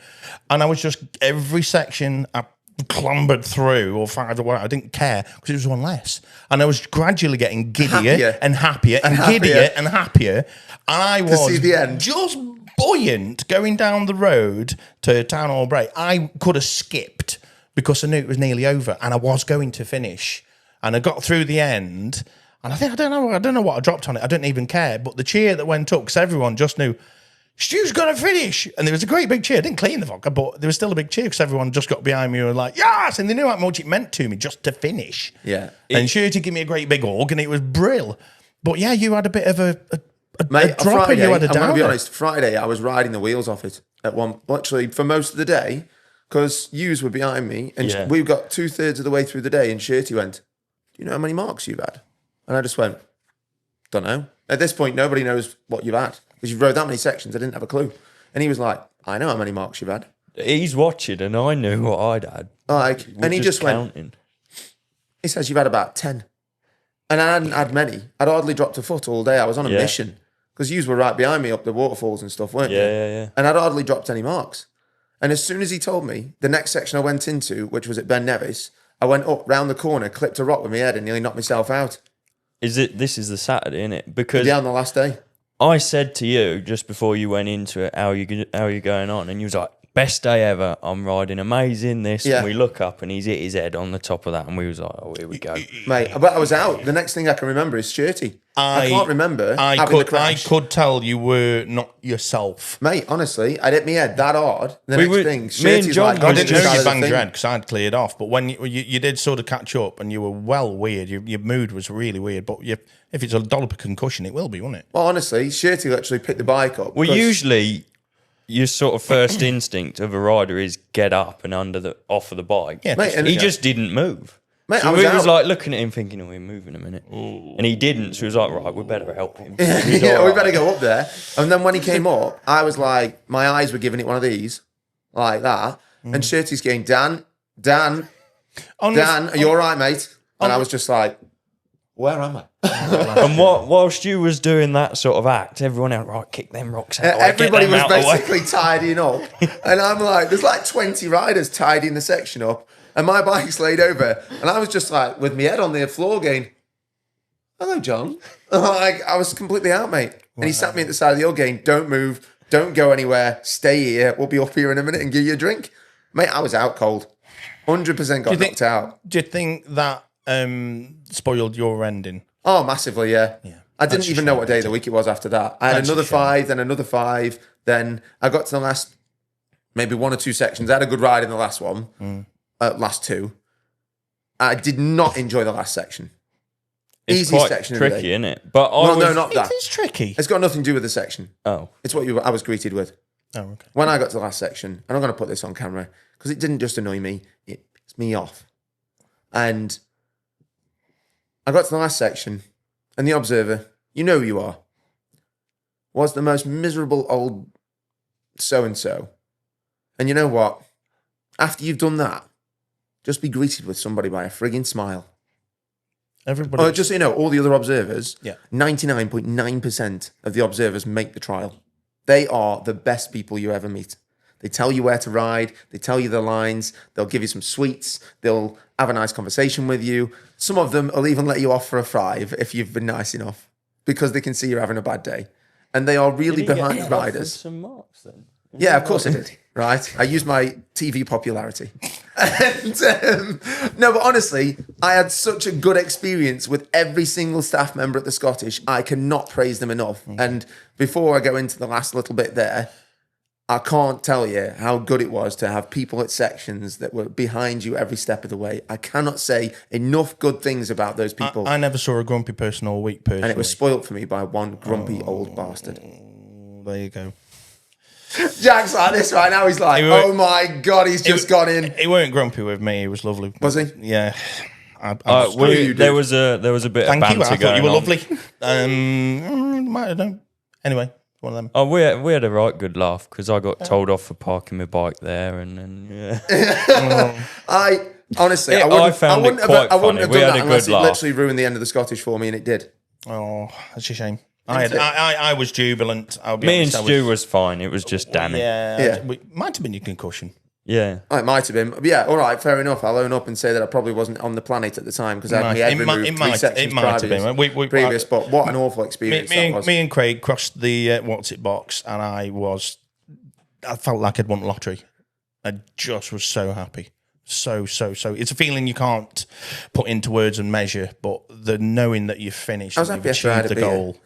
And I was just, every section I clambered through, or 5 or whatever, I didn't care, because it was one less. And I was gradually getting giddier and happier and giddier and happier. And I was see the end. just buoyant going down the road to Town Hall Break. I could have skipped because I knew it was nearly over and I was going to finish. And I got through the end, and I don't know what I dropped on it. I didn't even care. But the cheer that went up, because everyone just knew Stu's going to finish. And there was a great big cheer. I didn't clean the vodka, but there was still a big cheer because everyone just got behind me and were like, yes! And they knew how much it meant to me just to finish. Yeah. And Shirty gave me a great big hug, and it was brill. But yeah, you had a bit of a mate, a dropper, Friday, you had a I'm going to be downer. honest, Friday I was riding the wheels off it at one, actually for most of the day, because yous were behind me, and we got 2/3 of the way through the day, and Shirty went, do you know how many marks you've had? And I just went, don't know. At this point, nobody knows what you've had, because you've rode that many sections, I didn't have a clue. And he was like, I know how many marks you've had. He's watching, and I knew what I'd had. Like, We're and he just went, counting. he says, you've had about 10. And I hadn't had many. I'd hardly dropped a foot all day. I was on a mission. Because yous were right behind me up the waterfalls and stuff, weren't you? Yeah. And I'd hardly dropped any marks. And as soon as he told me, the next section I went into, which was at Ben Nevis, I went up round the corner, clipped a rock with my head and nearly knocked myself out. This is the Saturday, isn't it? Because Yeah, on the last day. I said to you just before you went into it, how you going on? And you was like, best day ever. I'm riding amazing this. Yeah. And we look up and he's hit his head on the top of that. And we was like, oh, here we go. Mate, but I was out. The next thing I can remember is Shirty. I can't remember having the crash. I could tell you were not yourself. Mate, honestly, I'd hit my head that hard. The We next were- thing, me and Shirty's John like, were I on didn't the know side you of the banged thing. your head because I'd cleared off. But when you did sort of catch up and you were well weird, your mood was really weird. But if it's a dollop of concussion, it will be, won't it? Well, honestly, Shirty literally picked the bike up. Well, because- usually your sort of first instinct of a rider is get up and off of the bike. Yeah, Mate, and he just didn't move. Mate, so I was we out. was like looking at him thinking, oh, we're moving a minute. And he didn't. So he was like, right, we better help him. Yeah, we better go up there. And then when he came up, I was like, my eyes were giving it one of these, like that. And Shirty's going, Dan, On are you all right, mate? And I was just like, where am I? And whilst you was doing that sort of act, everyone else, right, kick them rocks out. Everybody was basically tidying up. And I'm like, there's like 20 riders tidying the section up. And my bike's laid over. And I was just like, with my head on the floor going, hello, John. Like, I was completely out, mate. And he sat me at the side of the hill going, don't move, don't go anywhere, stay here. We'll be up here in a minute and give you a drink. Mate, I was out cold. 100% got knocked out. Do you think that spoiled your ending? Oh, massively, yeah. I didn't even know what day of the week it was after that. I had another 5, then another 5. Then I got to the last, maybe 1 or 2 sections. I had a good ride in the last one, last 2. I did not enjoy the last section. It's Easy quite section of the tricky, day. isn't it? But No, not that. It's tricky. It's got nothing to do with the section. Oh. It's what I was greeted with. Oh, okay. When I got to the last section, and I'm going to put this on camera, because it didn't just annoy me, it pissed me off. And I got to the last section, and the observer, you know who you are, was the most miserable old so-and-so. And you know what? After you've done that, just be greeted with somebody by a frigging smile. Everybody. Oh, just so you know, all the other observers, Yeah. 99.9% of the observers make the trial. They are the best people you ever meet. They tell you where to ride. They tell you the lines. They'll give you some sweets. They'll have a nice conversation with you. Some of them will even let you off for a 5 if you've been nice enough, because they can see you're having a bad day. And they are really behind riders. Some marks then. Yeah, of course I did. Right? I used my TV popularity. And, no, but honestly, I had such a good experience with every single staff member at the Scottish. I cannot praise them enough. And before I go into the last little bit there, I can't tell you how good it was to have people at sections that were behind you every step of the way. I cannot say enough good things about those people. I never saw a grumpy person all week personally. And it was spoilt for me by one grumpy old bastard. There you go. Jack's like this right now. He's like, oh my God, he's just gone in. He weren't grumpy with me. He was lovely. Was he? Yeah. There was a bit of Thank you. banter I thought going you were on. lovely. I don't know. Anyway, one of them. Oh, we had a right good laugh because I got told off for parking my bike there, and then yeah. I honestly, Yeah, I found it quite I wouldn't funny. have We done had that a unless good it laugh. literally ruined the end of the Scottish for me, and it did. Oh, that's a shame. I was jubilant. I'll be Me and honest, Stu was fine. It was just Danny. Yeah. Might have been your concussion. Yeah. Oh, it might have been. But yeah, all right, fair enough. I'll own up and say that I probably wasn't on the planet at the time because I had my head removed 3 sections previous. But what an awful experience that was. Me and Craig crossed the what's it box, and I felt like I'd won the lottery. I just was so happy. So. It's a feeling you can't put into words and measure, but the knowing that you've finished, I was and happy you've after I had achieved a the beer. goal.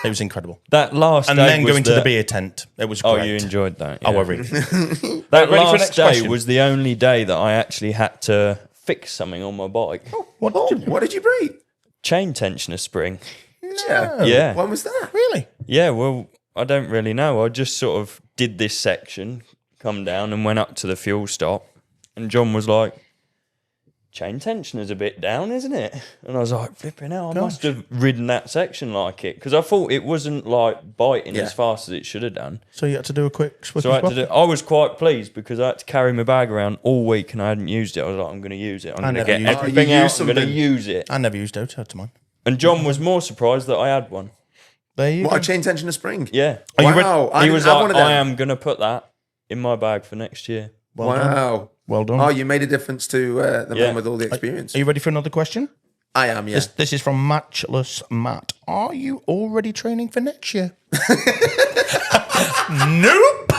It was incredible. That last And day then was going to the beer tent. It was great. Oh, you enjoyed that? Yeah. Oh, I really. That Ready for last next day question? was the only day that I actually had to fix something on my bike. What did you break? Chain tensioner spring. Yeah. Yeah. When was that? Really? Yeah, well, I don't really know. I just sort of did this section, come down and went up to the fuel stop. And John was like, chain tensioner's a bit down, isn't it? And I was like, flipping hell, I must have ridden that section like it. Because I thought it wasn't like biting as fast as it should have done. So you had to do a quick switch. So I was quite pleased because I had to carry my bag around all week and I hadn't used it. I was like, I'm going to use it. I'm going to get everything out. I'm going to use it. I never used it. I had to mine. And John was more surprised that I had one. There you What, go. a chain tensioner spring? Yeah. Wow. He was like, I am going to put that in my bag for next year. Wow. Well done. Oh, you made a difference to the man with all the experience. Are you ready for another question? I am, yeah. This is from Matchless Matt. Are you already training for next year? Nope.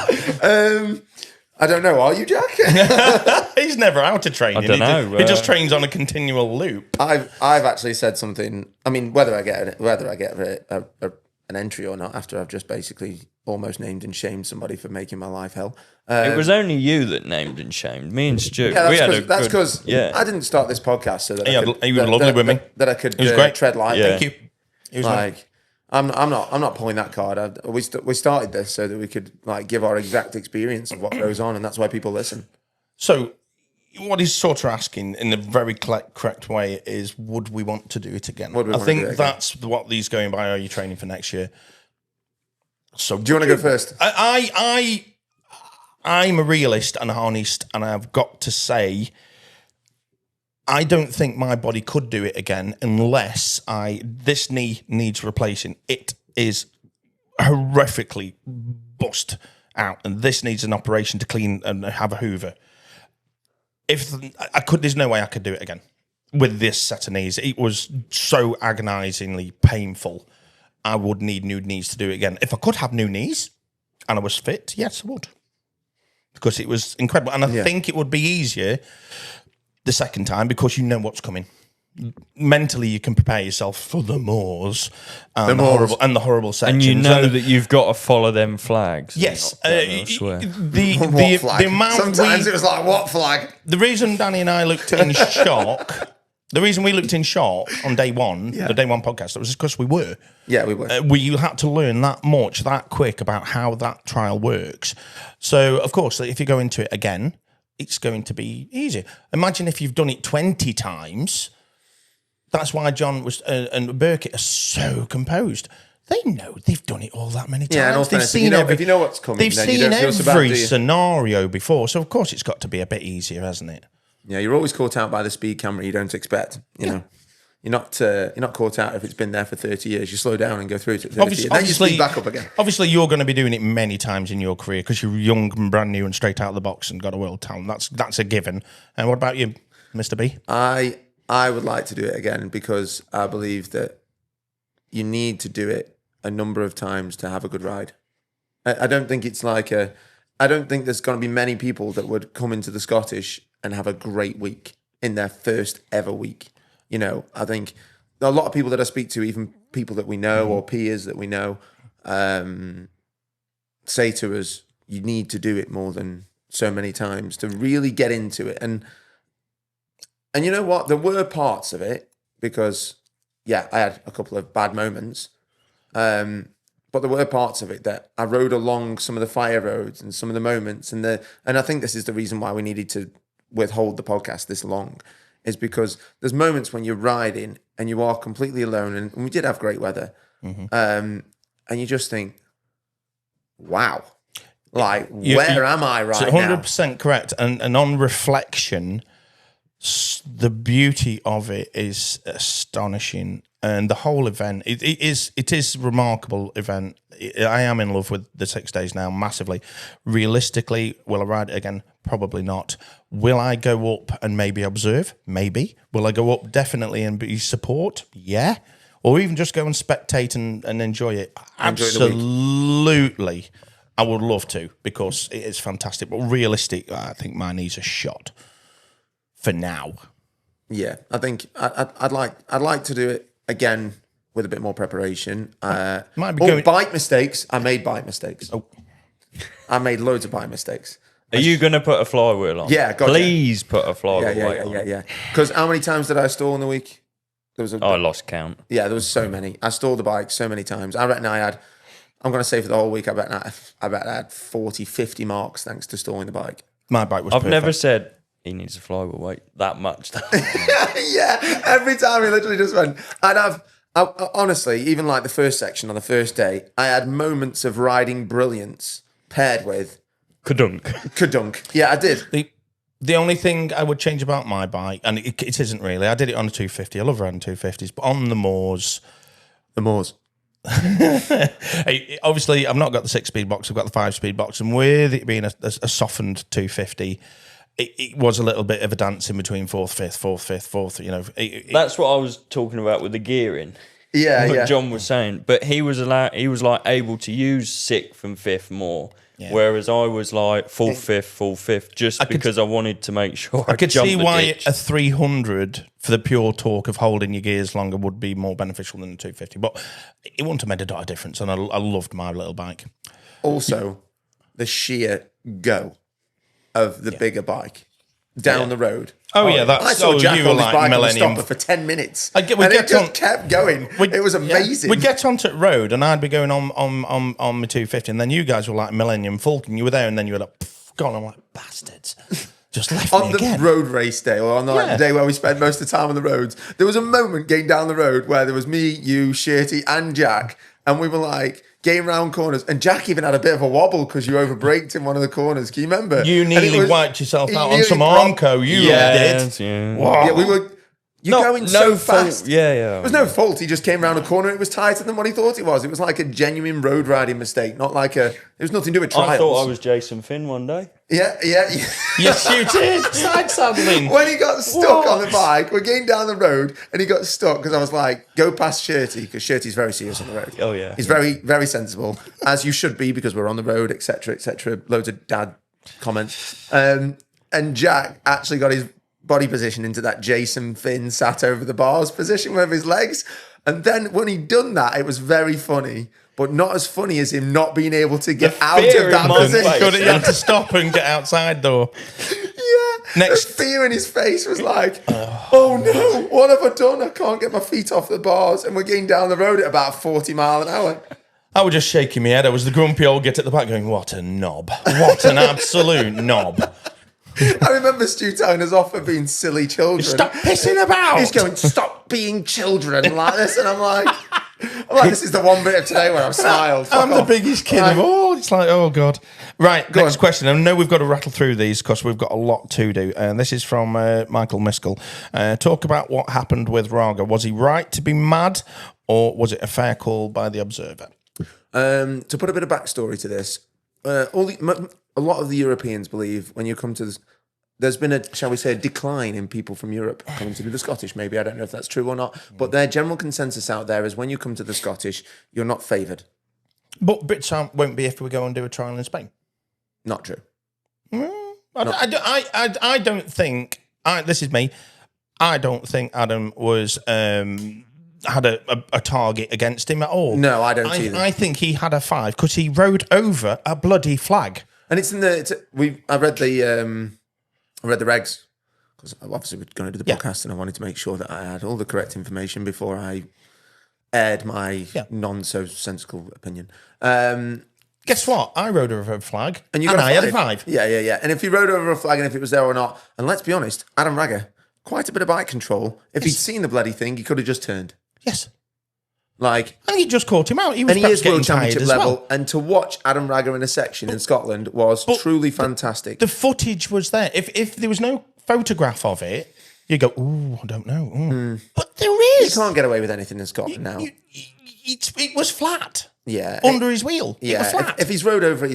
I don't know. Are you, Jack? He's never out of training. I don't know. He just trains on a continual loop. I've actually said something. I mean, whether I get an entry or not, after I've just basically almost named and shamed somebody for making my life hell. It was only you that named and shamed. Me and Stu. Yeah, that's because I didn't start this podcast so that He was lovely with me. That I could It was great. tread lightly. Yeah. Thank you. It was Like, I'm not pulling that card. We started this so that we could like give our exact experience of what goes on, and that's why people listen. So, what he's sort of asking in a very correct way is, would we want to do it again? Would we I want to do it think again? that's what these going by. Are you training for next year? So, Do you want to go first? I'm a realist and honest, and I've got to say, I don't think my body could do it again unless this knee needs replacing. It is horrifically bust out, and this needs an operation to clean and have a hoover. There's no way I could do it again with this set of knees. It was so agonizingly painful. I would need new knees to do it again. If I could have new knees and I was fit, yes, I would, because it was incredible. And I think it would be easier the second time because you know what's coming. Mentally, you can prepare yourself for the moors and the horrible sections. And you know that you've got to follow them flags. Yes. What flag? Sometimes it was like, what flag? The reason Danny and I looked in shock, the reason we looked in shock on day one, the day one podcast, it was because we were. Yeah, we were. We had to learn that much, that quick about how that trial works. So, of course, if you go into it again, it's going to be easier. Imagine if you've done it 20 times. That's why John and Burkett are so composed. They know they've done it all that many times. Yeah, and also, if you know what's coming, they've then seen you don't feel so bad, every do you? scenario before. So of course it's got to be a bit easier, hasn't it? Yeah, you're always caught out by the speed camera you don't expect. You know, you're not caught out if it's been there for 30 years. You slow down and go through it. 30 years. Then you speed back up again. Obviously, you're going to be doing it many times in your career because you're young and brand new and straight out of the box and got a world talent. That's a given. And what about you, Mr. B? I would like to do it again because I believe that you need to do it a number of times to have a good ride. I don't think it's like I don't think there's going to be many people that would come into the Scottish and have a great week in their first ever week. You know, I think there are a lot of people that I speak to, even people that we know or peers that we know, say to us, you need to do it more than so many times to really get into it. And you know what? There were parts of it because, I had a couple of bad moments. But there were parts of it that I rode along some of the fire roads and some of the moments. And I think this is the reason why we needed to withhold the podcast this long, is because there's moments when you're riding and you are completely alone. And we did have great weather. And you just think, wow, like, where am I right now? 100% correct. And on reflection, the beauty of it is astonishing, and the whole event it is a remarkable event. I am in love with the 6 days now, massively. Realistically, will I ride it again? Probably not. Will I go up and maybe observe? Maybe. Will I go up? Definitely, and be support? Yeah. Or even just go and spectate and enjoy it? Absolutely. I would love to, because it is fantastic. But realistic, I think my knees are shot for now. Yeah, I think I'd like to do it again with a bit more preparation. Bike mistakes. I made bike mistakes. Oh, I made loads of bike mistakes. Are you going to put a flywheel on? Yeah, please put a flywheel on. Yeah. Because how many times did I stall in the week? I lost count. Yeah, there was so many. I stalled the bike so many times. I reckon I'm going to say for the whole week, I bet I had 40, 50 marks thanks to stalling the bike. My bike was I've perfect. never said he needs a flywheel weight that much. Yeah, every time he literally just went. Honestly, even like the first section on the first day, I had moments of riding brilliance paired with Kadunk. Yeah, I did. The only thing I would change about my bike, and it isn't really, I did it on a 250. I love riding 250s, but on the moors. Obviously, I've not got the 6-speed box, I've got the 5-speed box, and with it being a softened 250, it was a little bit of a dance in between fourth, fifth, you know. That's what I was talking about with the gearing. Yeah, what John was saying. But he was like able to use 6th and 5th more. Yeah. Whereas I was like full fifth, just because I wanted to make sure I could see why ditch. A 300 for the pure torque of holding your gears longer would be more beneficial than a 250. But it wouldn't have made a dot of difference, and I loved my little bike. Also, the sheer go of the bigger bike down the road. Oh yeah, that's I saw Jack on his like bike Millennium on the stopper for 10 minutes. it just kept going. It was amazing. We'd get onto the road, and I'd be going on my 250, and then you guys were like Millennium Falcon. You were there, and then you were like, gone. I'm like, bastards. Just left on me the again. road race day, or on the day where we spent most of the time on the roads, there was a moment getting down the road where there was me, you, Shirty, and Jack, and we were like getting round corners, and Jack even had a bit of a wobble because you overbraked in one of the corners. Can you remember? You And nearly wiped yourself he out on nearly some broke- Armco. You Yes, did. yeah. Wow. Yeah, we were. You're going so fast. fault. Yeah. It was no fault. He just came round a corner. It was tighter than what he thought it was. It was like a genuine road riding mistake, not like a. It was nothing to do with trials. I thought I was Jason Finn one day. Yeah. Yes, you did. Side saddling. When he got stuck on the bike, we're getting down the road, and he got stuck because I was like, "Go past Shirty," because Shirty's very serious on the road. Oh, yeah. He's very, very sensible, as you should be because we're on the road, etc., etc. Loads of dad comments, and Jack actually got his body position into that Jason Finn sat over the bars position with his legs. And then when he'd done that, it was very funny, but not as funny as him not being able to get out fear of that in my position. face. Good, you had to stop and get outside though. Yeah. Next- The fear in his face was like, oh no, what have I done? I can't get my feet off the bars. And we're getting down the road at about 40 mile an hour. I was just shaking my head. I was the grumpy old git at the back going, what a knob. What an absolute knob. I remember Stu telling us off for being silly children. Stop pissing about. He's going, stop being children like this. And I'm like, this is the one bit of today where I've smiled. Fuck I'm off. the biggest kid of all. It's like, oh, God. Right, Go next on. question. I know we've got to rattle through these because we've got a lot to do. And this is from Michael Miskell. Talk about what happened with Raga. Was he right to be mad, or was it a fair call by the Observer? To put a bit of backstory to this, a lot of the Europeans believe when you come to this, there's been a, shall we say, a decline in people from Europe coming to do the Scottish. Maybe I don't know if that's true or not, but their general consensus out there is when you come to the Scottish, you're not favoured. But Brits won't be if we go and do a trial in Spain. Not true. I don't think. This is me. I don't think Adam was had a target against him at all. No, I don't either. I think he had a 5 because he rode over a bloody flag. And it's in the. I read the regs because obviously we're going to do the podcast, and I wanted to make sure that I had all the correct information before I aired my non so sensible opinion. Guess what? I rode over a flag, And I had a 5. Yeah. And if he rode over a flag and if it was there or not, and let's be honest, Adam Ragger, quite a bit of bike control. If he'd seen the bloody thing, he could have just turned. Yes. Like, And he just caught him out. He was and he perhaps is getting world championship tired as level. well. And to watch Adam Ragger in a section in Scotland was truly fantastic. The footage was there. If there was no photograph of it, you go, ooh, I don't know. Ooh. But there you is. can't get away with anything in Scotland now. It was flat. Yeah. Under his wheel. It was Yeah, flat. if he's rode over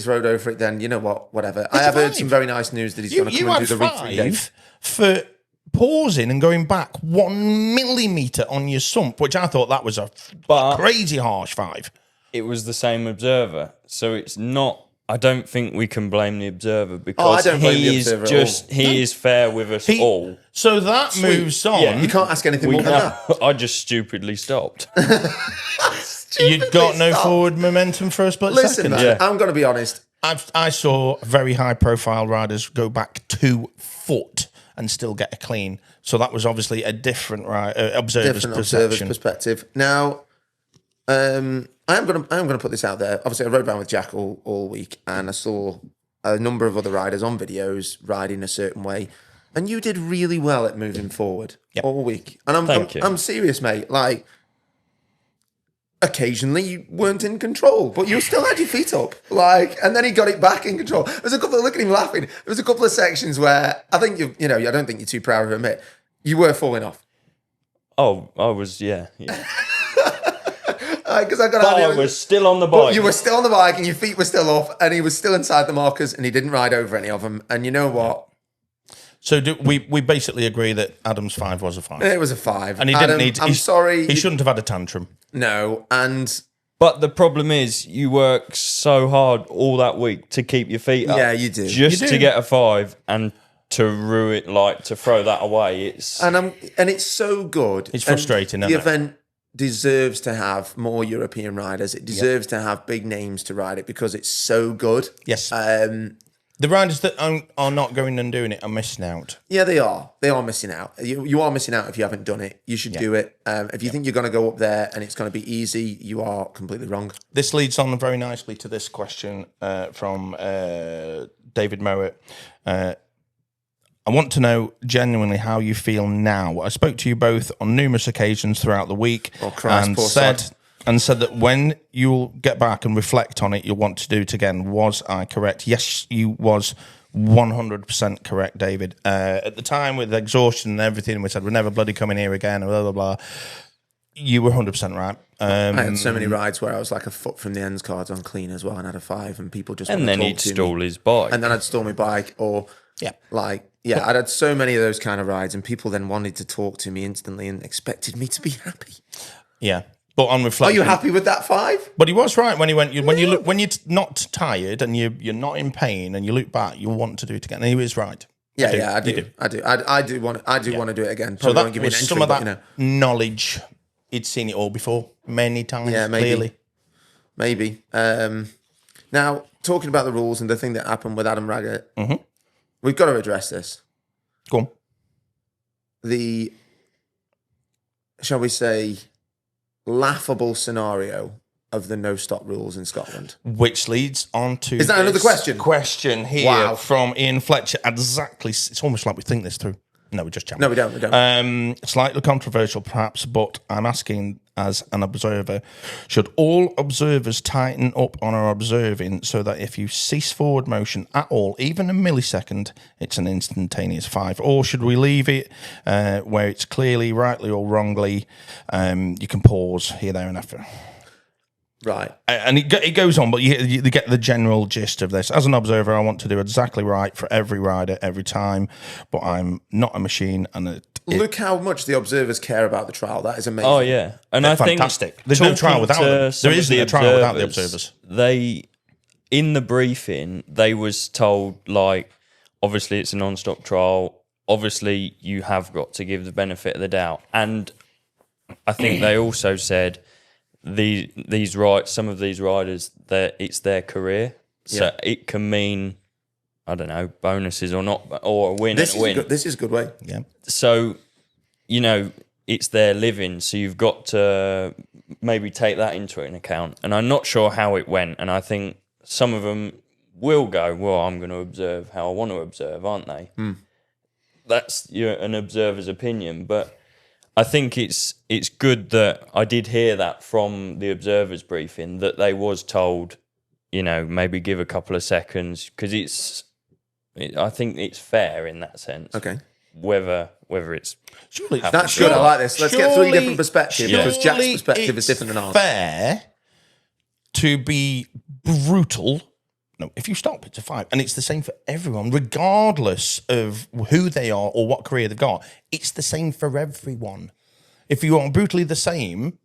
it, then you know what, whatever. I have heard some very nice news that he's going to come and do the rig 3 days. for pausing and going back 1 millimetre on your sump, which I thought that was a crazy harsh 5. It was the same Observer, so it's not. I don't think we can blame the Observer because don't blame the he is Observer at just he is fair with us all. So that moves on. Yeah. You can't ask anything more than that. I just stupidly stopped. You'd got no forward momentum for a split Listen, second. man, Yeah. I'm going to be honest. I saw very high profile riders go back 2 foot and still get a clean. So that was obviously a different observer's Different observer's perception. perspective. Now, I am going to put this out there. Obviously, I rode around with Jack all week, and I saw a number of other riders on videos riding a certain way, and you did really well at moving forward all week. And Thank you. I'm serious, mate. Like, occasionally you weren't in control, but you still had your feet up. Like, and then he got it back in control. There's a couple of, look at him laughing. There was a couple of sections where I think I don't think you're too proud of admit you were falling off. Oh, I was yeah. Because I got But out. I was still on the But bike. you were still on the bike and your feet were still off, and he was still inside the markers, and he didn't ride over any of them. And you know what? So we basically agree that Adam's 5 was a 5. It was a 5. And he Adam, didn't need. I'm sorry. He shouldn't have had a tantrum. No, and But the problem is, you work so hard all that week to keep your feet up. Yeah, you do. Just You do. to get a 5 and to ruin, like to throw that away. It's and it's so good. It's frustrating, And isn't the it? event deserves to have more European riders. It deserves to have big names to ride it because it's so good. Yes. The riders that are not going and doing it are missing out. Yeah, they are. They are missing out. You are missing out if you haven't done it. You should do it. If you think you're going to go up there and it's going to be easy, you are completely wrong. This leads on very nicely to this question from David Mowat. I want to know genuinely how you feel now. I spoke to you both on numerous occasions throughout the week Oh, Christ, and poor said sod. and said that when you'll get back and reflect on it, you'll want to do it again. Was I correct? Yes, you was 100% correct, David. At the time, with exhaustion and everything, we said we're never bloody coming here again, blah, blah, blah. You were 100% right. I had so many rides where I was like a foot from the ends cards on clean as well, and had a 5, and people just And wanted then to he'd talk to stall me. his bike. And then I'd stall my bike, or I'd had so many of those kind of rides, and people then wanted to talk to me instantly and expected me to be happy. Yeah. But on Are reflection, you happy with that 5? But he was right when he went. When you look, when you're not tired and you're not in pain, and you look back, you'll want to do it again. And he was right. I do want to do it again. Probably So that won't give me was an entry, some of but, that knowledge. He'd seen it all before, many times. Yeah, maybe. Clearly. Maybe. Now, talking about the rules and the thing that happened with Adam Raggett, we've got to address this. Go on. The, shall we say, laughable scenario of the no-stop rules in Scotland. Which leads on to... Is that another question? Question here Wow. from Ian Fletcher. Exactly. It's almost like we think this through. No, we just chatting. No, we don't. Slightly controversial, perhaps, but I'm asking as an observer, should all observers tighten up on our observing so that if you cease forward motion at all, even a millisecond, it's an instantaneous 5? Or should we leave it where it's clearly, rightly or wrongly, you can pause here, there and after? Right. And it goes on, but you get the general gist of this. As an observer, I want to do exactly right for every rider every time, but I'm not a machine. And look how much the observers care about the trial. That is amazing. Oh yeah, and I think fantastic. There's no trial without them. There isn't a trial without the observers. They, in the briefing, they was told, like, obviously it's a non-stop trial. Obviously, you have got to give the benefit of the doubt, and I think they also said some of these riders, that it's their career, so it can mean, I don't know, bonuses or not, or a win and a win. This is a good way. Yeah. So, it's their living, so you've got to maybe take that into an account. And I'm not sure how it went, and I think some of them will go, well, I'm going to observe how I want to observe, aren't they? That's an observer's opinion, but I think it's good that I did hear that from the observers briefing, that they was told, maybe give a couple of seconds, because I think it's fair in that sense. Okay. Whether it's Surely that's good. I like this. Let's get 3 different perspectives, because Jack's perspective is different than ours. Fair to be brutal. No, if you stop, it's a 5. And it's the same for everyone, regardless of who they are or what career they've got. It's the same for everyone. If you are brutally the same,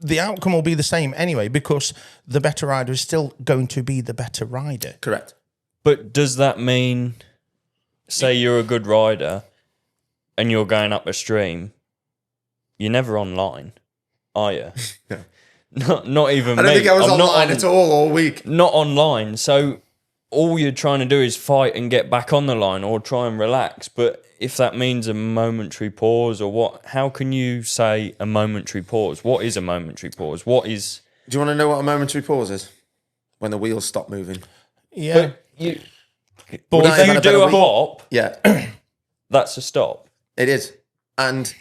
the outcome will be the same anyway, because the better rider is still going to be the better rider. Correct. But does that mean, say you're a good rider and you're going up a stream, you're never online, are you? No. Not even. I don't think I was online at all week. Not online. So all you're trying to do is fight and get back on the line, or try and relax. But if that means a momentary pause, or what? How can you say a momentary pause? What is a momentary pause? What is? Do you want to know what a momentary pause is? When the wheels stop moving. Yeah. If I you have do a a hop, Yeah, that's a stop. it is. And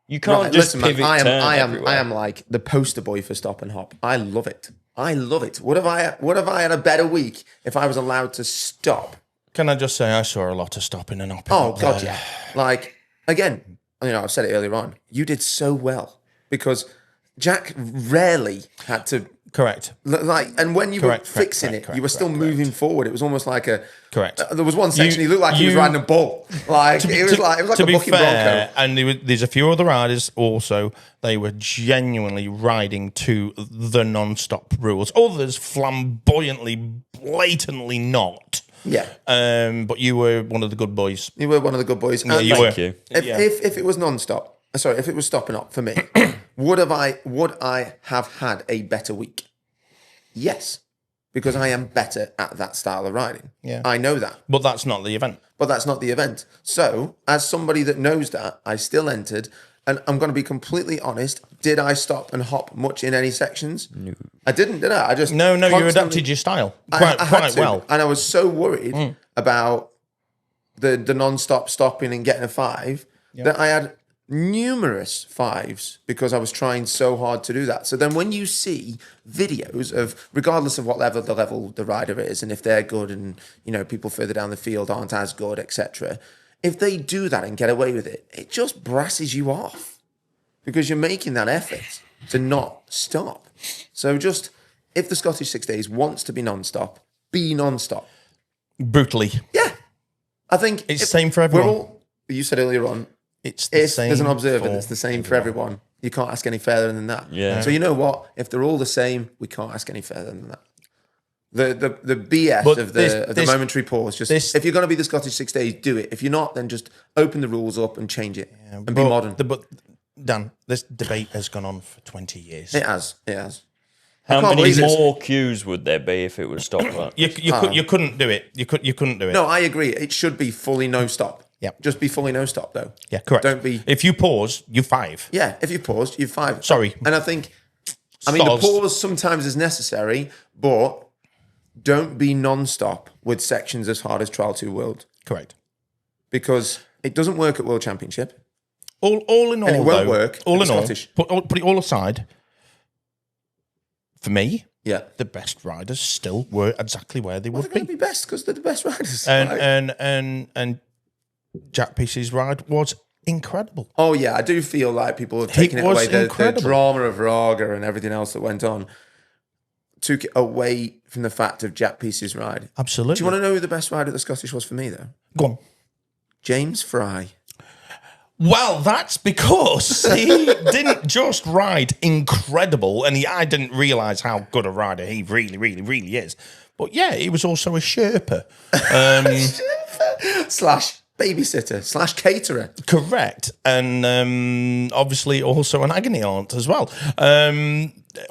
You can't right, just listen, man, pivot. I everywhere. am like the poster boy for stop and hop. I love it. What if I had a better week if I was allowed to stop? Can I just say I saw a lot of stopping and hopping. Oh God, yeah. Like, again, I've said it earlier on. You did so well, because Jack rarely had to. Correct. And when you were fixing it, you were still moving forward. It was almost like a. Correct. There was one section he looked like he was riding a bull. Like it was like a bucking bronco. And there's a few other riders also. They were genuinely riding to the non-stop rules. Others flamboyantly, blatantly not. Yeah. But you were one of the good boys. You were one of the good boys. Yeah, you Thank were. you. If it was non-stop, if it was stopping up for me, would I have had a better week? Yes, because I am better at that style of riding. Yeah. I know that. But that's not the event. But that's not the event. So, as somebody that knows that, I still entered, and I'm going to be completely honest. Did I stop and hop much in any sections? No. I didn't, did I? I just No, you adapted your style quite well. And I was so worried about the non-stop stopping and getting a 5 that I had numerous 5s because I was trying so hard to do that. So then when you see videos of, regardless of what level the rider is, and if they're good and, you know, people further down the field aren't as good, etc., if they do that and get away with it, it just brasses you off because you're making that effort to not stop. So just, if the Scottish 6 days wants to be non-stop, be non-stop. Brutally. Yeah. I think it's the same for everyone. You said earlier on, it's the if same there's an observer for that's the same for everyone, you can't ask any further than that. Yeah. So you know what? If they're all the same, we can't ask any further than that. The BS But of the momentary pause. Just if you're going to be the Scottish 6 days, do it. If you're not, then just open the rules up and change it and be modern. But Dan, this debate has gone on for 20 years. It has. It has. How many more queues would there be if it was stop like You couldn't do it. You couldn't do it. No, I agree. It should be fully no stop. Yeah. Just be fully no stop though. Yeah, correct. Don't be. If you pause, you 5. Yeah, if you paused, you 5. Sorry. And I think, the pause sometimes is necessary, but don't be non-stop with sections as hard as TrialTube World. Correct. Because it doesn't work at World Championship. All in all, and it won't work all at in all, Scottish. put it all aside, for me, Yeah. the best riders still were exactly where they Well, would they're going be. to be best because they're the best riders. And Jack Peace's ride was incredible. Oh, yeah, I do feel like people have taken it was away. The incredible. drama of Raga and everything else that went on took it away from the fact of Jack Peace's ride. Absolutely. Do you want to know who the best rider at the Scottish was for me, though? Go on. James Fry. Well, that's because he didn't just ride incredible, and I didn't realise how good a rider he really, really, really is. But yeah, he was also a Sherpa. Slash babysitter slash caterer. Correct. And obviously also an agony aunt as well.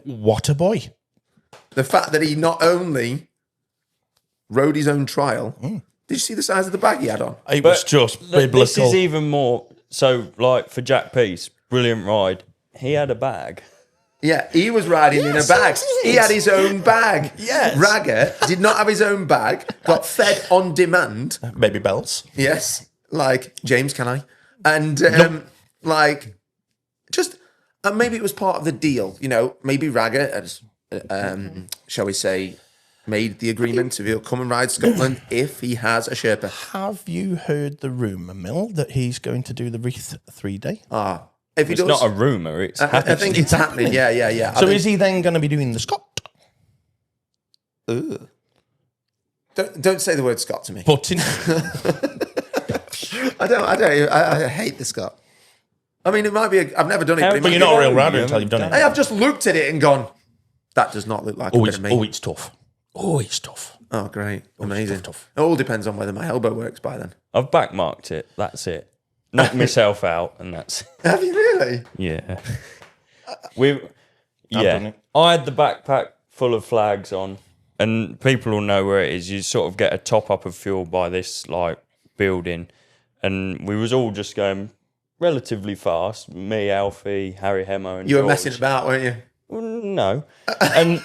What a boy. The fact that he not only rode his own trial, did you see the size of the bag he had on? It was just biblical. This is even more. So, like, for Jack Peace, brilliant ride. He had a bag. Yeah, he was riding in a bag. He had his own bag. Yes. Raga did not have his own bag, got fed on demand. Baby bells. Yes, like, James, can I? And, like, just, maybe it was part of the deal. You know, maybe Raga has, shall we say, made the agreement to he'll come and ride Scotland if he has a Sherpa. Have you heard the rumour, Mill, that he's going to do the Wreath 3-day? If he It's does, not a rumour, it's happening. I think it's happening. Yeah. So is he then going to be doing the Scot? Ugh. Don't say the word Scott to me. But in, I hate the Scott. I mean, it might be. I've never done it, but, it but might you're be not a real wrong. rider until you've done Hey, it. I've just looked at it and gone, that does not look like a bit of me. It's tough. Oh, it's tough. Oh, great. Amazing. tough. It all depends on whether my elbow works by then. I've backmarked it. That's it. Knocked myself out, and that's it. Have you really? Yeah. done it. I had the backpack full of flags on, and people will know where it is. You sort of get a top up of fuel by this like building, and we was all just going relatively fast. Me, Alfie, Harry Hemo, and You were George. messing about, weren't you? Well, no, and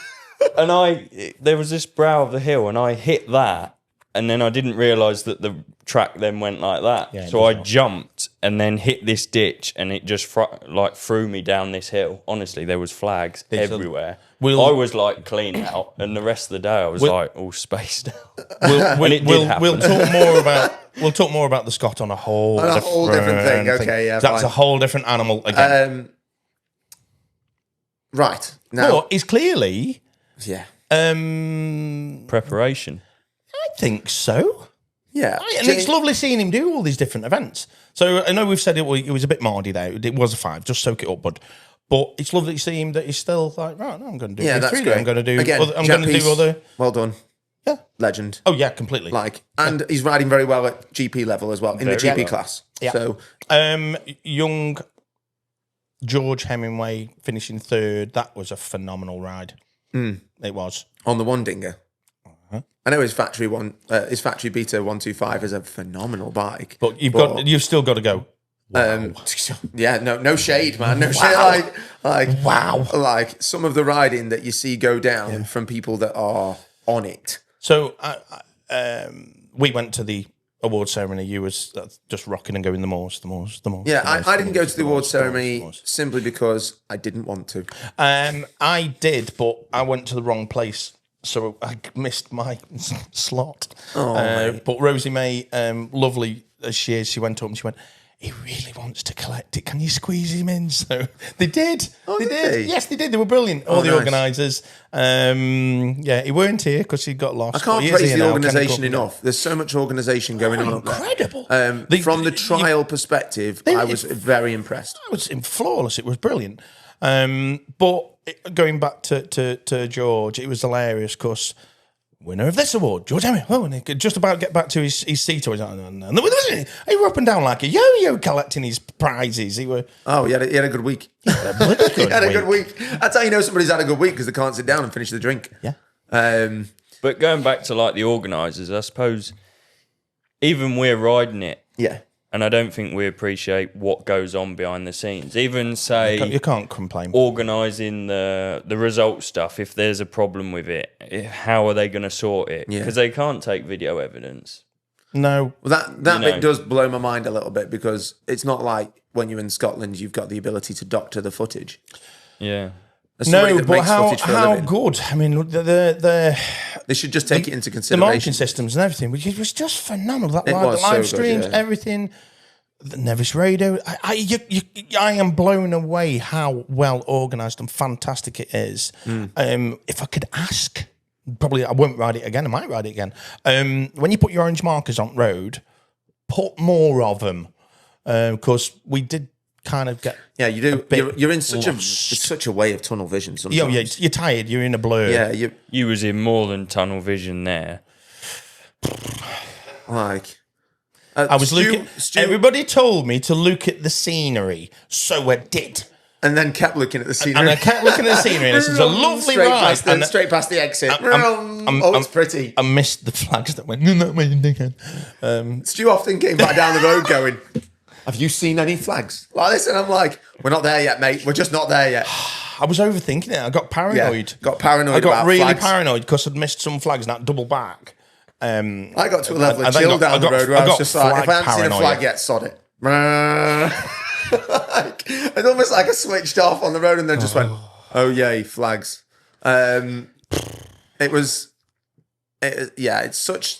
there was this brow of the hill, and I hit that. And then I didn't realise that the track then went like that. Yeah, so I jumped and then hit this ditch, and it just threw me down this hill. Honestly, there was flags everywhere. I was like clean out, and the rest of the day I was like all spaced out. We'll talk more about the Scot on a whole different thing. Okay, yeah, that's fine. a whole different animal again. Right now, But he's clearly yeah, Preparation. I think so. yeah, And it's lovely seeing him do all these different events. So I know we've said it was a bit mardy there. It was a 5. Just soak it up, bud. But it's lovely to see him that he's still like, right, no, I'm going to do yeah. this That's 3-day. great. I'm going to do. Again, I'm Jack going to Peace, do other. Well done, Yeah. legend. Oh yeah, completely. And he's riding very well at GP level as well in the Very GP well. class. Yeah. So Young George Hemingway finishing 3rd. That was a phenomenal ride. It was. on the one dinger. I know his factory Beta 125 is a phenomenal bike, But you've still got to go. yeah, no shade, man, no shade. Like Wow. like some of the riding that you see go down from people that are on it. So we went to the award ceremony, you was just rocking and going the most. Yeah, I didn't go to the award ceremony simply because I didn't want to. I did, but I went to the wrong place, so I missed my slot. But Rosie May, lovely as she is, she went up and she went, he really wants to collect it. Can you squeeze him in? So they did. They did. Yes, they did. They were brilliant. All the organisers. Yeah, he weren't here because he got lost. I can't praise the organisation enough. There's so much organisation going on. Incredible. From the trial perspective, I was very impressed. It was flawless. It was brilliant. But going back to George, it was hilarious because winner of this award, George Henry. Oh, and he could just about get back to his seat. He was up and down like a yo-yo collecting his prizes. He had a good week. He had a good week. That's how you know somebody's had a good week, because they can't sit down and finish the drink. Yeah. But going back to like the organisers, I suppose even we're riding it. Yeah. And I don't think we appreciate what goes on behind the scenes. Even say you can't complain. Organising the result stuff. If there's a problem with it, how are they going to sort it? Because they can't take video evidence. No. Well, that bit does blow my mind a little bit, because it's not like when you're in Scotland, you've got the ability to doctor the footage. Yeah. No, but how good? I mean, they should just take it into consideration. The marking systems and everything, which was just phenomenal. The live streams, everything. The Nevis Radio. I am blown away how well organised and fantastic it is. If I could ask, probably I won't ride it again. I might ride it again. When you put your orange markers on road, put more of them, because we did kind of get you do. You're in such a way of tunnel vision sometimes. Yeah, you're tired. You're in a blur. Yeah, you was in more than tunnel vision there. Like, I was looking. Everybody told me to look at the scenery, so I did. And then kept looking at the scenery. And I kept looking at the scenery, and this is a lovely ride. Straight past the exit. It's pretty. I missed the flags that went, no, way, dickhead. Stu often came back down the road going, have you seen any flags like this? And I'm like, we're not there yet, mate. We're just not there yet. I was overthinking it. I got paranoid. I got really paranoid because I'd missed some flags and that double back. I got to a level of chill down the road where I was just like, if I haven't seen a flag yet, sod it. It's almost like I switched off on the road and then just went, oh yay, flags. It's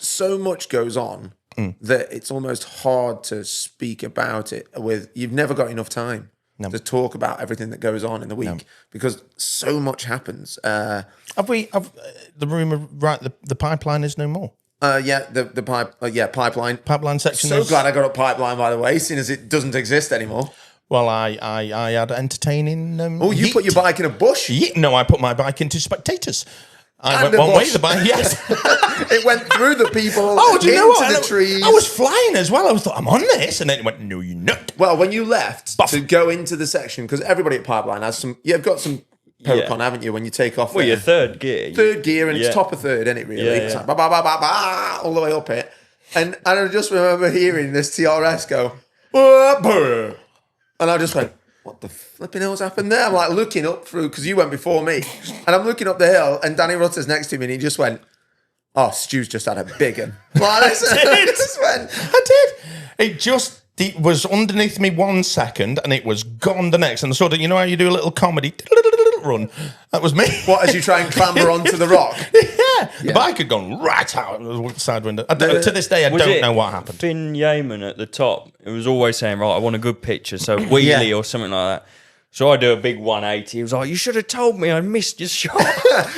so much goes on that it's almost hard to speak about it you've never got enough time to talk about everything that goes on in the week because so much happens. Have the rumour right? The pipeline is no more. Pipeline. Pipeline section. So glad I got up pipeline, by the way, seeing as it doesn't exist anymore. Well, I had entertaining. You put your bike in a bush? No, I put my bike into spectators. I went one way, the bike, yes. It went through the people, do you know what? The trees. I was flying as well. I was I'm on this. And then it went, no, you're not. Well, when you left to go into the section, because everybody at Pipeline has you've got some Pokemon, haven't you, when you take off? Well, your third gear. Third gear, and it's top of third, isn't it, really? It's like, all the way up it. And I just remember hearing this TRS go, and I just went, what the flipping hell's happened there? I'm like looking up through, because you went before me, and I'm looking up the hill, and Danny Rutter's next to me, and he just went, oh, Stu's just had a big one. Like, I did. It was underneath me 1 second, and it was gone the next. And sort of, you know how you do a little comedy run? That was me. What, as you try and clamber onto the rock? Yeah. The bike had gone right out the side window. To this day, I don't know what happened. Finn Yeaman at the top, it was always saying, right, I want a good picture, so wheelie or something like that. So I do a big 180. He was like, you should have told me I missed your shot.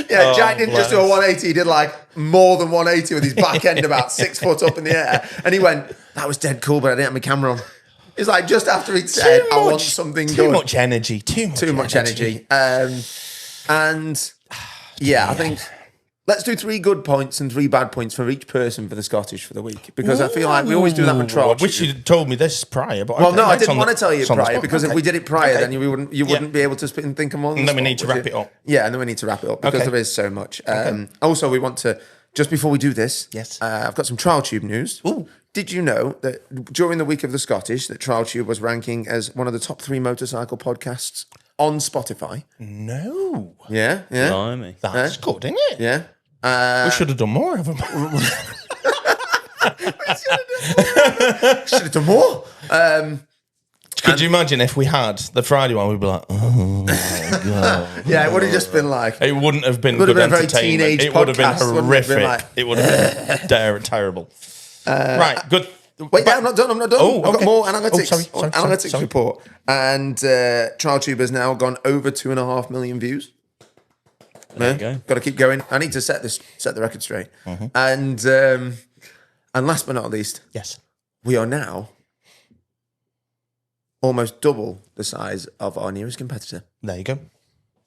Jack didn't just do a 180. He did like more than 180 with his back end about 6 foot up in the air. And he went, that was dead cool, but I didn't have my camera on. It's like just after he'd said, I want something good. Too much energy. Too much energy. I think let's do 3 good points and 3 bad points for each person for the Scottish for the week, because I feel like we always do that with trial. I wish you'd told me this prior. But well, no, I didn't want to tell you prior, because if we did it prior, then you wouldn't be able to spit and think of more. And then we need to wrap it up. Yeah, and then we need to wrap it up because there is so much. Also, we want to, just before we do this, I've got some TrialTube news. Ooh. Did you know that during the week of the Scottish, that TrialTube was ranking as one of the top 3 motorcycle podcasts on Spotify? No. Yeah. Blimey. That's good, isn't it? Yeah. We should have done more of them. Should have done more. Could you imagine if we had the Friday one? We'd be like, oh my god. Yeah, it would have just been like. It wouldn't have been Would have good been a very entertainment. teenage It would have been podcast, wouldn't it? horrific. Been like- It would have been terrible. Right, good. Wait, I'm not done. Oh, I've got okay. more analytics. Sorry, analytics report. And TrialTube has now gone over 2.5 million views. There you go. Got to keep going. I need to set the record straight. And last but not least, Yes. we are now almost double the size of our nearest competitor. There you go.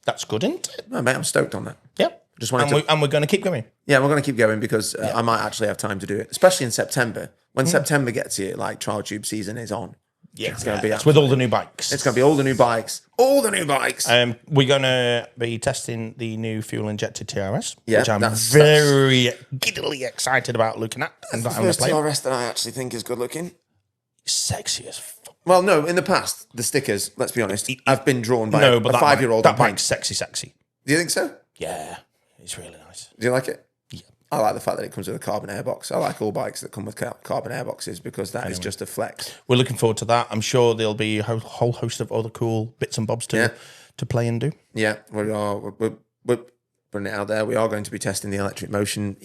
That's good, isn't it? No, mate, I'm stoked on that. Yeah. Just wanted And we're going to keep going. Yeah, we're going to keep going because I might actually have time to do it, especially in September. When September gets here, like TrialTube season is on. Yeah, It's going to be it's with all the new bikes. It's going to be all the new bikes. All the new bikes. We're going to be testing the new fuel-injected TRS, Yeah, which I'm that's- very giddily excited about looking at. And the I'm going first to play. TRS that I actually think is good looking. Sexy as fuck. Well, no, in the past, the stickers, let's be honest, have been drawn by No, a but that 5-year-old. That bike's sexy. Do you think so? Yeah, it's really nice. Do you like it? Yeah. I like the fact that it comes with a carbon airbox. I like all bikes that come with carbon airboxes because that is just a flex. We're looking forward to that. I'm sure there'll be a whole host of other cool bits and bobs to play and do. Yeah, we're putting it out there. We are going to be testing the Electric Motion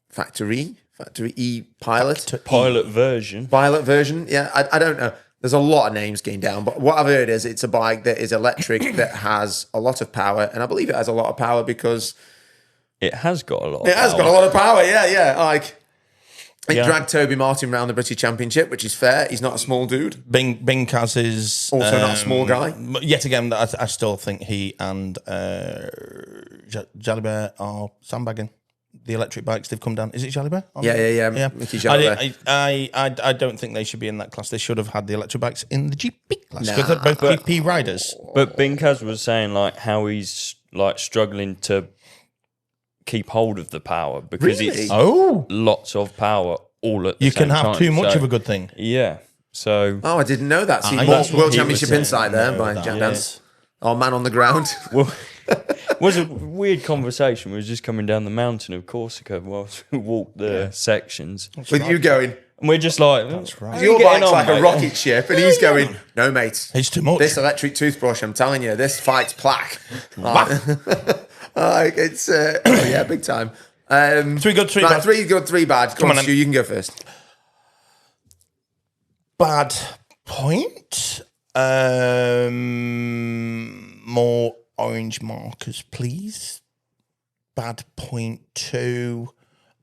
Factory E Pilot. Pilot version. Pilot version. Yeah, I don't know. There's a lot of names going down, but what I've heard is it's a bike that is electric that has a lot of power, and I believe it has a lot of power because It has got a lot. it has got a lot of power. Yeah. Like it Yeah. dragged Toby Martin round the British Championship, which is fair. He's not a small dude. Bing Kaz is Also not a small guy. but yet again, I still think he and Jalibert are sandbagging. The electric bikes they've come down. Is it Jalibert? Yeah. Mickey Jalibert. I don't think they should be in that class. They should have had the electric bikes in the GP class because they're both GP riders. But Binkaz was saying like how he's like struggling to keep hold of the power because Really? it's Oh, lots of power all at the you same can have time. too much So, of a good thing. Yeah. So Oh, I didn't know that. See, I- more that's what World he was Championship saying. insight there No, by that Jack was- Dance. Our man on the ground. well, it was a weird conversation. We were just coming down the mountain of Corsica whilst we walked the sections. With you going, And we're just like, that's right. your bike's like a rocket ship, and he's going, no, mate. It's too much. This electric toothbrush, I'm telling you, this fights plaque. Like, it's, yeah, big time. 3 good, 3 Right, bad. 3 good, 3 bad. Come on, on, Stu, you can go first. Bad point. More orange markers, please. Bad point 2.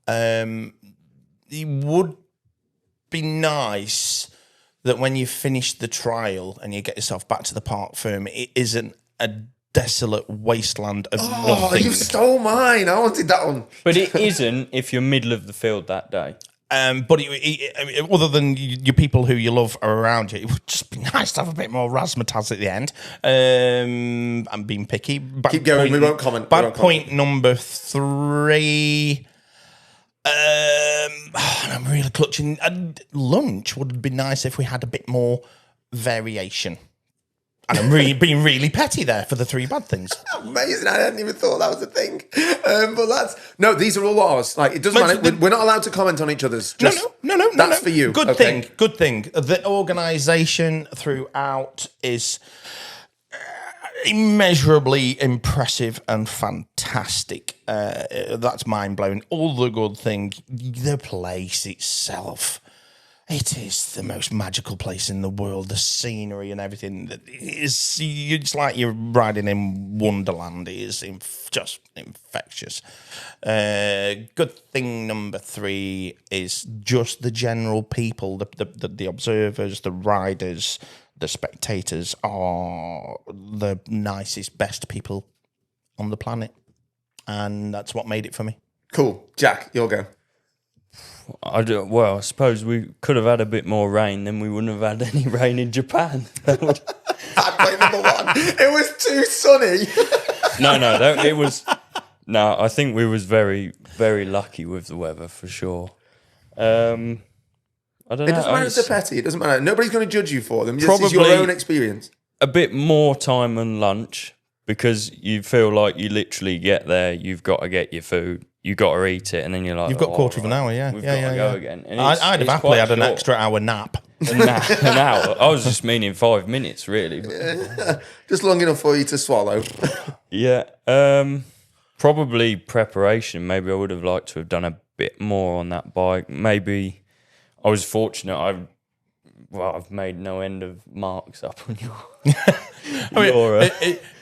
It would be nice that when you finish the trial and you get yourself back to the park firm, it isn't a desolate wasteland of Oh, nothing. you stole mine. I wanted that one. but it isn't if you're middle of the field that day. But other than your people who you love are around you, it would just be nice to have a bit more razzmatazz at the end. I'm being picky. Keep going, we won't comment. Bad point number 3. And I'm really clutching. Lunch would be nice if we had a bit more variation. And I'm really being really petty there for the 3 bad things. Amazing. I hadn't even thought that was a thing. But no, these are all ours. Like, it doesn't But matter. We're not allowed to comment on each other's. Just, No. That's for you. Good okay? thing. Good thing. The organisation throughout is immeasurably impressive and fantastic. That's mind blowing. All the good thing. The place itself. It is the most magical place in the world. The scenery and everything. It's like you're riding in Wonderland. It is just infectious. Good thing number 3 is just the general people, the observers, the riders, the spectators are the nicest, best people on the planet. And that's what made it for me. Cool. Jack, you'll go. Well, I suppose we could have had a bit more rain, then we wouldn't have had any rain in Japan. Bad point number 1. It was too sunny. It was. No, I think we was very, very lucky with the weather for sure. I don't know. It doesn't matter if they're petty. It doesn't matter. Nobody's going to judge you for them. This is Probably- your own experience. A bit more time and lunch because you feel like you literally get there, you've got to get your food, you got to eat it, and then you're like, You've got a quarter of an right, hour, yeah. We've Yeah, got to yeah, go again. And I'd have it's happily quite had an short. extra hour nap. An hour. I was just meaning 5 minutes, really. But Just long enough for you to swallow. yeah. Probably preparation. Maybe I would have liked to have done a bit more on that bike. Maybe I was fortunate. I've made no end of marks up on your.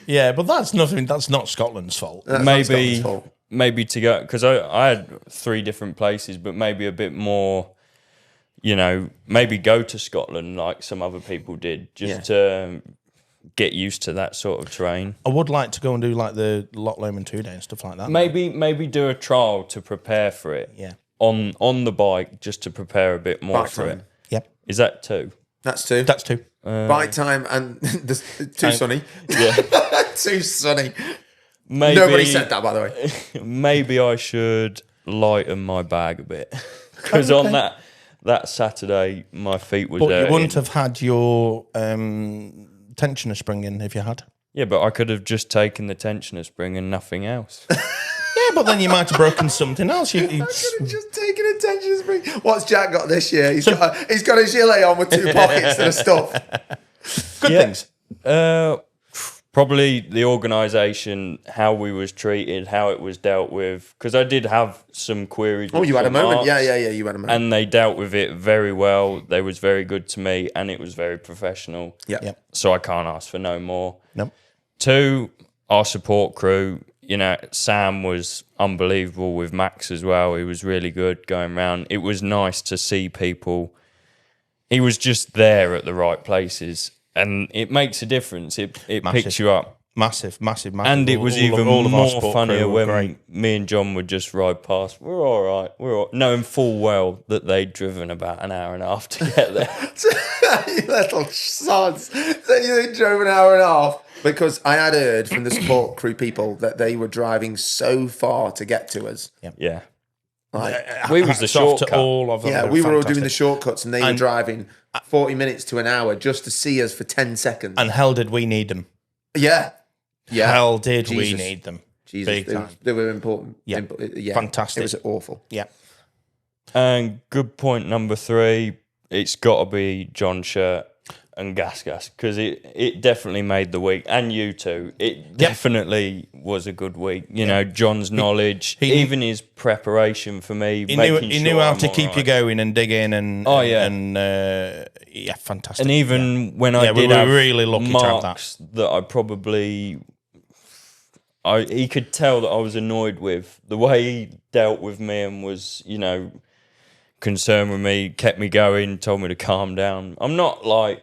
Yeah, but that's nothing. That's not Scotland's fault. That's not Scotland's fault. Maybe to go, because I had 3 different places, but maybe a bit more. Maybe go to Scotland like some other people did, just to get used to that sort of terrain. I would like to go and do like the Loch Lomond 2 day and stuff like that. Maybe do a trial to prepare for it. Yeah. On the bike, just to prepare a bit more Bike for time. it. Yep. Is that 2? That's 2. That's 2. Bike time and too sunny. Yeah. Too sunny. Maybe, Nobody said that, by the way. Maybe I should lighten my bag a bit, because on that Saturday my feet were But dirty. you wouldn't have had your tensioner spring in if you had. Yeah, but I could have just taken the tensioner spring and nothing else. Yeah, but then you might have broken something else. I could have just taken attention spring. What's Jack got this year? He's got a gilet on with 2 pockets that are stuffed. Good things. Probably the organisation, how we was treated, how it was dealt with. Because I did have some queries. Oh, you had a some moment. marks, Yeah, you had a moment. and they dealt with it very well. They was very good to me, and it was very professional. Yep. So I can't ask for no more. Nope. 2, our support crew. Sam was unbelievable with Max as well. He was really good going around. It was nice to see people. He was just there at the right places, and it makes a difference. It picks you up. Massive. And it was even all of our more sport funnier crew were when great. me and John would just ride past. We're all right. Knowing full well that they'd driven about an hour and a half to get there. You little sods. So you drove an hour and a half. Because I had heard from the support crew people that they were driving so far to get to us. Yeah. Like, We was the Hats off to shortcut. all of them. yeah, They were we were all fantastic. doing the shortcuts and they were driving 40 minutes to an hour just to see us for 10 seconds. And hell did we need them. Yeah. Hell did we Jesus. need them. Jesus, Big time. they were important. Yeah. Yeah. Fantastic. It was awful. Yeah. And good point number 3, it's got to be John's shirt and Gas, because it definitely made the week. And you too. It definitely was a good week. John's knowledge, even his preparation for me. He making knew sure how I'm to all keep you right. going and dig in and fantastic. And even when I we did were have really lucky to have that. marks that I probably, he could tell that I was annoyed with the way he dealt with me and was, concerned with me, kept me going, told me to calm down. I'm not like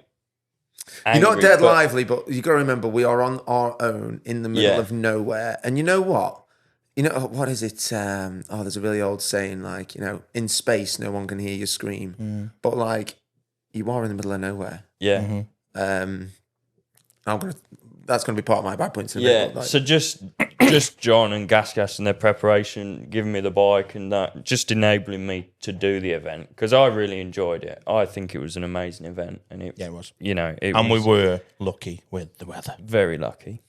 angry, You're not dead but lively, but you got to remember we are on our own in the middle of nowhere. And you know what? What is it? There's a really old saying like, in space, no one can hear you scream. But like, you are in the middle of nowhere. Yeah. That's gonna be part of my bad points. In a Yeah. bit, but, like, So just John and Gas and their preparation, giving me the bike and that, just enabling me to do the event because I really enjoyed it. I think it was an amazing event, and it was. And we were lucky with the weather. very lucky.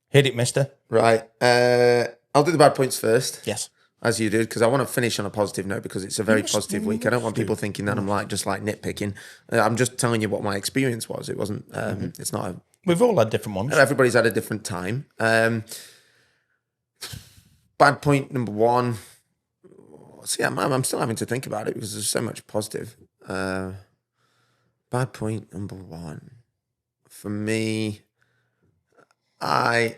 Hit it, mister. right. I'll do the bad points first. Yes. As you did, because I want to finish on a positive note because it's a very positive week. I don't want people thinking that I'm just nitpicking. I'm just telling you what my experience was. It wasn't. It's not. We've all had different ones. Everybody's had a different time. Bad point number 1. See, I'm still having to think about it because there's so much positive. Bad point number 1 for me. I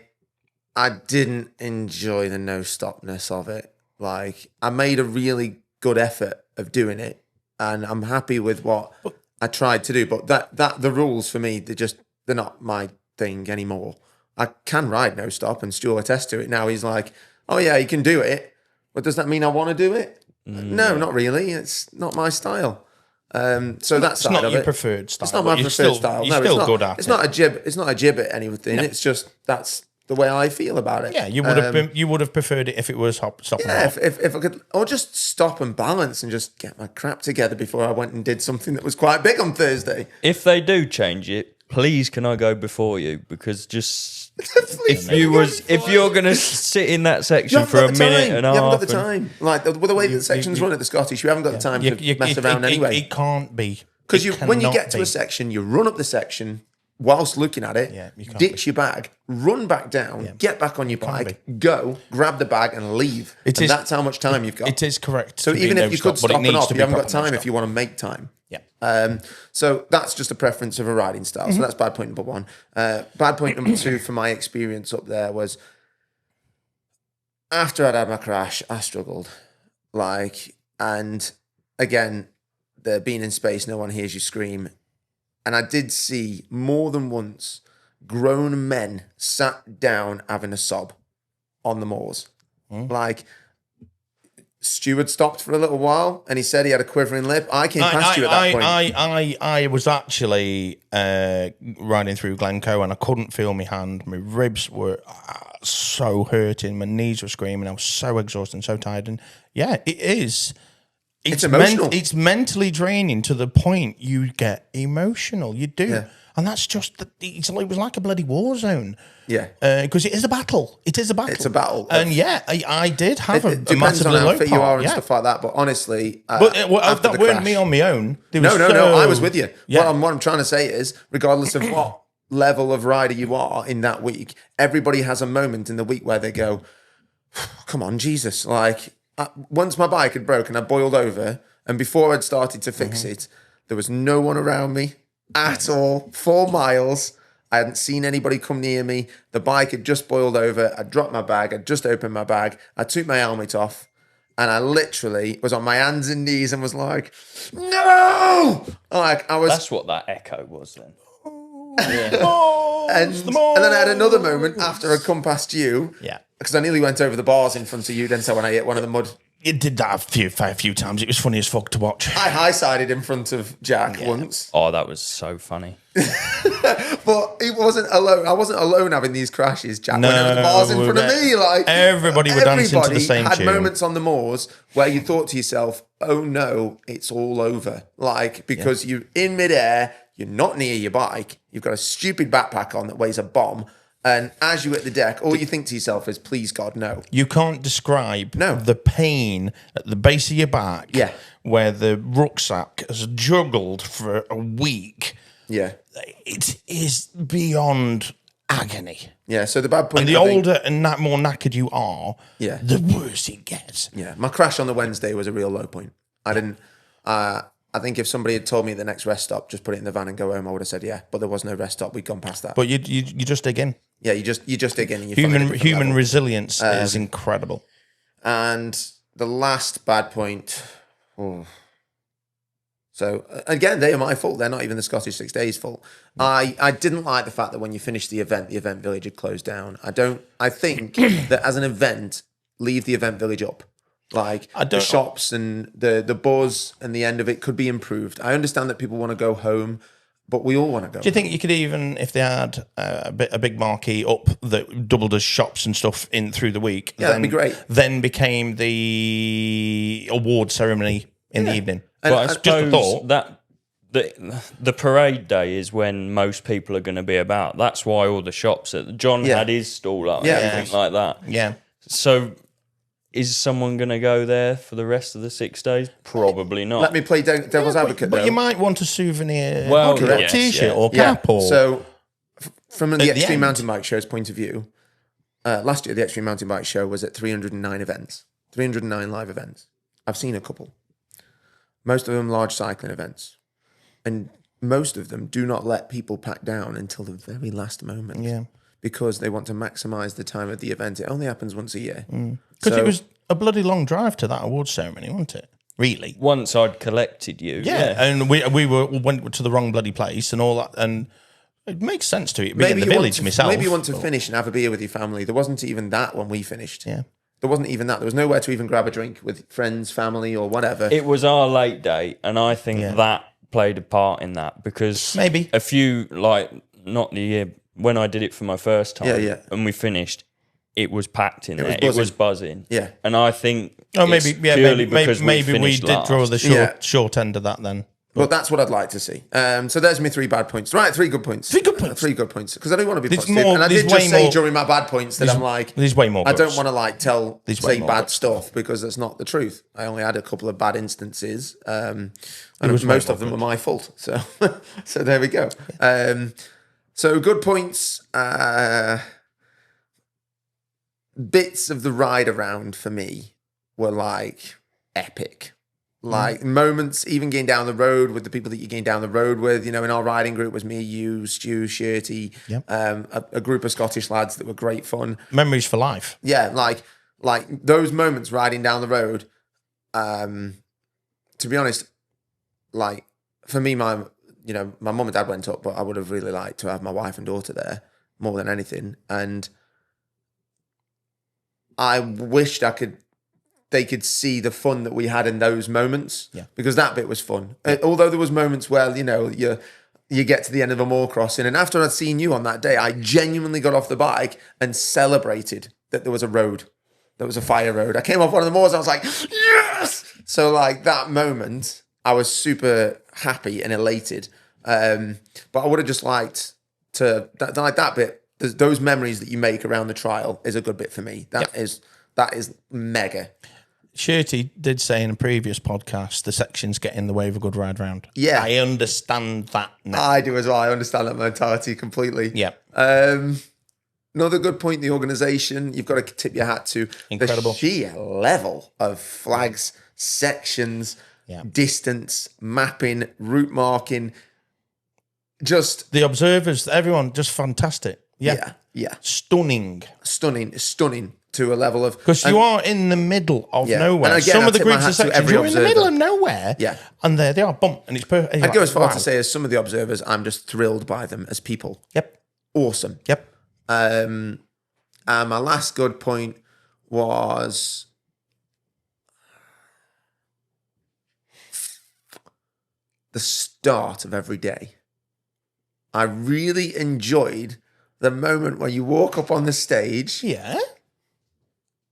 didn't enjoy the no stopness of it. Like, I made a really good effort of doing it, and I'm happy with what I tried to do. But that the rules for me, they're not my thing anymore. I can ride no stop, and Stuart attests to it. Now he's like, "Oh yeah, you can do it." But does that mean I want to do it? No, not really. It's not my style. So that's It's not your preferred style. It's not my but preferred style. You're No, still it's not, good at it's it. not a jib. It's not a jib at anything. It's just that's the way I feel about it. Yeah, you would have preferred it if it was stop and Yeah, hop. if I could, or just stop and balance and just get my crap together before I went and did something that was quite big on Thursday. If they do change it, please can I go before you? Because just if you're gonna sit in that section for a minute and a half, you haven't got the time. Like the way that sections run at the Scottish, you haven't got the time to mess around anyway. It can't be. Because when you get to a section, you run up the section whilst looking at it, ditch your bag, run back down, get back on your bike, go, grab the bag and leave. That's how much time you've got. It is correct. So even if you could stop and off, you haven't got time if you want to make time. Yeah. So that's just a preference of a riding style. So that's bad point number one. Bad point number two, from my experience up there, was after I'd had my crash, I struggled. And again, the being in space, no one hears you scream. And I did see more than once grown men sat down having a sob on the moors. Steward stopped for a little while and he said he had a quivering lip. I came past you at that point. I was actually riding through Glencoe and I couldn't feel my hand. My ribs were so hurting. My knees were screaming. I was so exhausted and so tired. And yeah, it is. It's emotional. It's mentally draining to the point you get emotional. You do. Yeah. And that's just, it was like a bloody war zone. Yeah. Because it is a battle. It is a battle. It's a battle. And yeah, I did have a massively depends on how low fit part. you are and stuff like that. But honestly, that weren't me on my own. No, I was with you. Yeah. What I'm trying to say is, regardless of what level of rider you are in that week, everybody has a moment in the week where they go, come on, Jesus. Once my bike had broken, I boiled over, and before I'd started to fix it, there was no one around me at all. 4 miles. I hadn't seen anybody come near me. The bike had just boiled over. I dropped my bag. I'd just opened my bag. I took my helmet off, and I literally was on my hands and knees and was like, no! That's what that echo was then. And then I had another moment after I'd come past you. Yeah. Because I nearly went over the bars in front of you then, so when I hit one of the mud. It did that a few times. It was funny as fuck to watch. I high-sided in front of Jack once. Oh, that was so funny. But it wasn't alone. I wasn't alone having these crashes, Jack. No, when there were the bars in front of me, everybody were dancing to the same tune. Everybody had moments on the moors where you thought to yourself, oh no, it's all over. Because you're in midair, you're not near your bike, you've got a stupid backpack on that weighs a bomb. And as you hit the deck, all you think to yourself is, please, God, no. You can't describe the pain at the base of your back where the rucksack has juggled for a week. Yeah. It is beyond agony. Yeah, so the bad point... And the older and more knackered you are, the worse it gets. Yeah, my crash on the Wednesday was a real low point. I think if somebody had told me the next rest stop, just put it in the van and go home, I would have said yeah. But there was no rest stop. We'd gone past that. But you just dig in. Yeah, you just dig in. And human resilience is incredible. And the last bad point. So again, they are my fault. They're not even the Scottish 6 Days' fault. I didn't like the fact that when you finished the event village had closed down. I think that as an event, leave the event village up. The shops and the buzz and the end of it could be improved. I understand that people want to go home, but we all want to go. Do you think you could even, if they had a big marquee up that doubled as shops and stuff in through the week, that'd be great. Then became the award ceremony in the evening. But I suppose that the parade day is when most people are going to be about. That's why all the shops John had his stall up, everything like that. Yeah. So. Is someone going to go there for the rest of the 6 days? Probably not. Let me play devil's advocate, but though. you might want a souvenir T-shirt or cap. Or... So, from the Extreme Mountain Bike Show's point of view, last year the Extreme Mountain Bike Show was at 309 events, 309 live events. I've seen a couple. Most of them large cycling events. And most of them do not let people pack down until the very last moment. Yeah. Because they want to maximise the time of the event. It only happens once a year. Because it was a bloody long drive to that awards ceremony, wasn't it? Really? Once I'd collected you. Yeah. And we went to the wrong bloody place and all that. And it makes sense to it. Being in the village myself. Maybe you want to finish and have a beer with your family. There wasn't even that when we finished. Yeah. There wasn't even that. There was nowhere to even grab a drink with friends, family, or whatever. It was our late day, and I think that played a part in that because maybe a few, not the year when I did it for my first time, and we finished, it was packed in there. It was buzzing. Yeah, and I think maybe we did draw the short end of that then. But that's what I'd like to see. So there's me 3 bad points. Right, 3 good points. 3 good points. 3 good points. Because I do want to be There's positive. more- And I there's did just way say more- during my bad points that I'm like, There's way more I don't guts. want to like say more bad guts. stuff because that's not the truth. I only had a couple of bad instances. And was most way of them more were my fault. So so there we go. So good points. Bits of the ride around for me were like epic. Like moments, even getting down the road with the people that you gain down the road with. You know, in our riding group was me, you, Stu, Shirty, Yep. a group of Scottish lads that were great fun. Memories for life. Yeah, like those moments riding down the road. To be honest, like for me, my mum and dad went up, but I would have really liked to have my wife and daughter there more than anything. And I wished they could see the fun that we had in those moments, because that bit was fun. Although there was moments where, you get to the end of a moor crossing, and after I'd seen you on that day, I genuinely got off the bike and celebrated that there was a road, there was a fire road. I came off one of the moors, I was like, yes! So like that moment, I was super happy and elated. But I would have just liked to, that bit, those memories that you make around the trial is a good bit for me. That is mega. Shirty did say in a previous podcast, the sections get in the way of a good ride round. Yeah. I understand that now. I do as well. I understand that mentality completely. Yeah. Another good point, the organisation. You've got to tip your hat to Incredible. the sheer level of flags, sections, distance, mapping, route marking. Just The observers, everyone, just fantastic. yeah. Stunning. Stunning to a level of, Because you are in the middle of nowhere. And again, Some I of the tip my groups hat of to sections, every you're in the middle of observer. nowhere. Yeah. And there they are, bump, and it's perfect. I'd go as far to say, as some of the observers, I'm just thrilled by them as people. Yep. Awesome. Yep. And my last good point was the start of every day. I really enjoyed the moment when you walk up on the stage Yeah.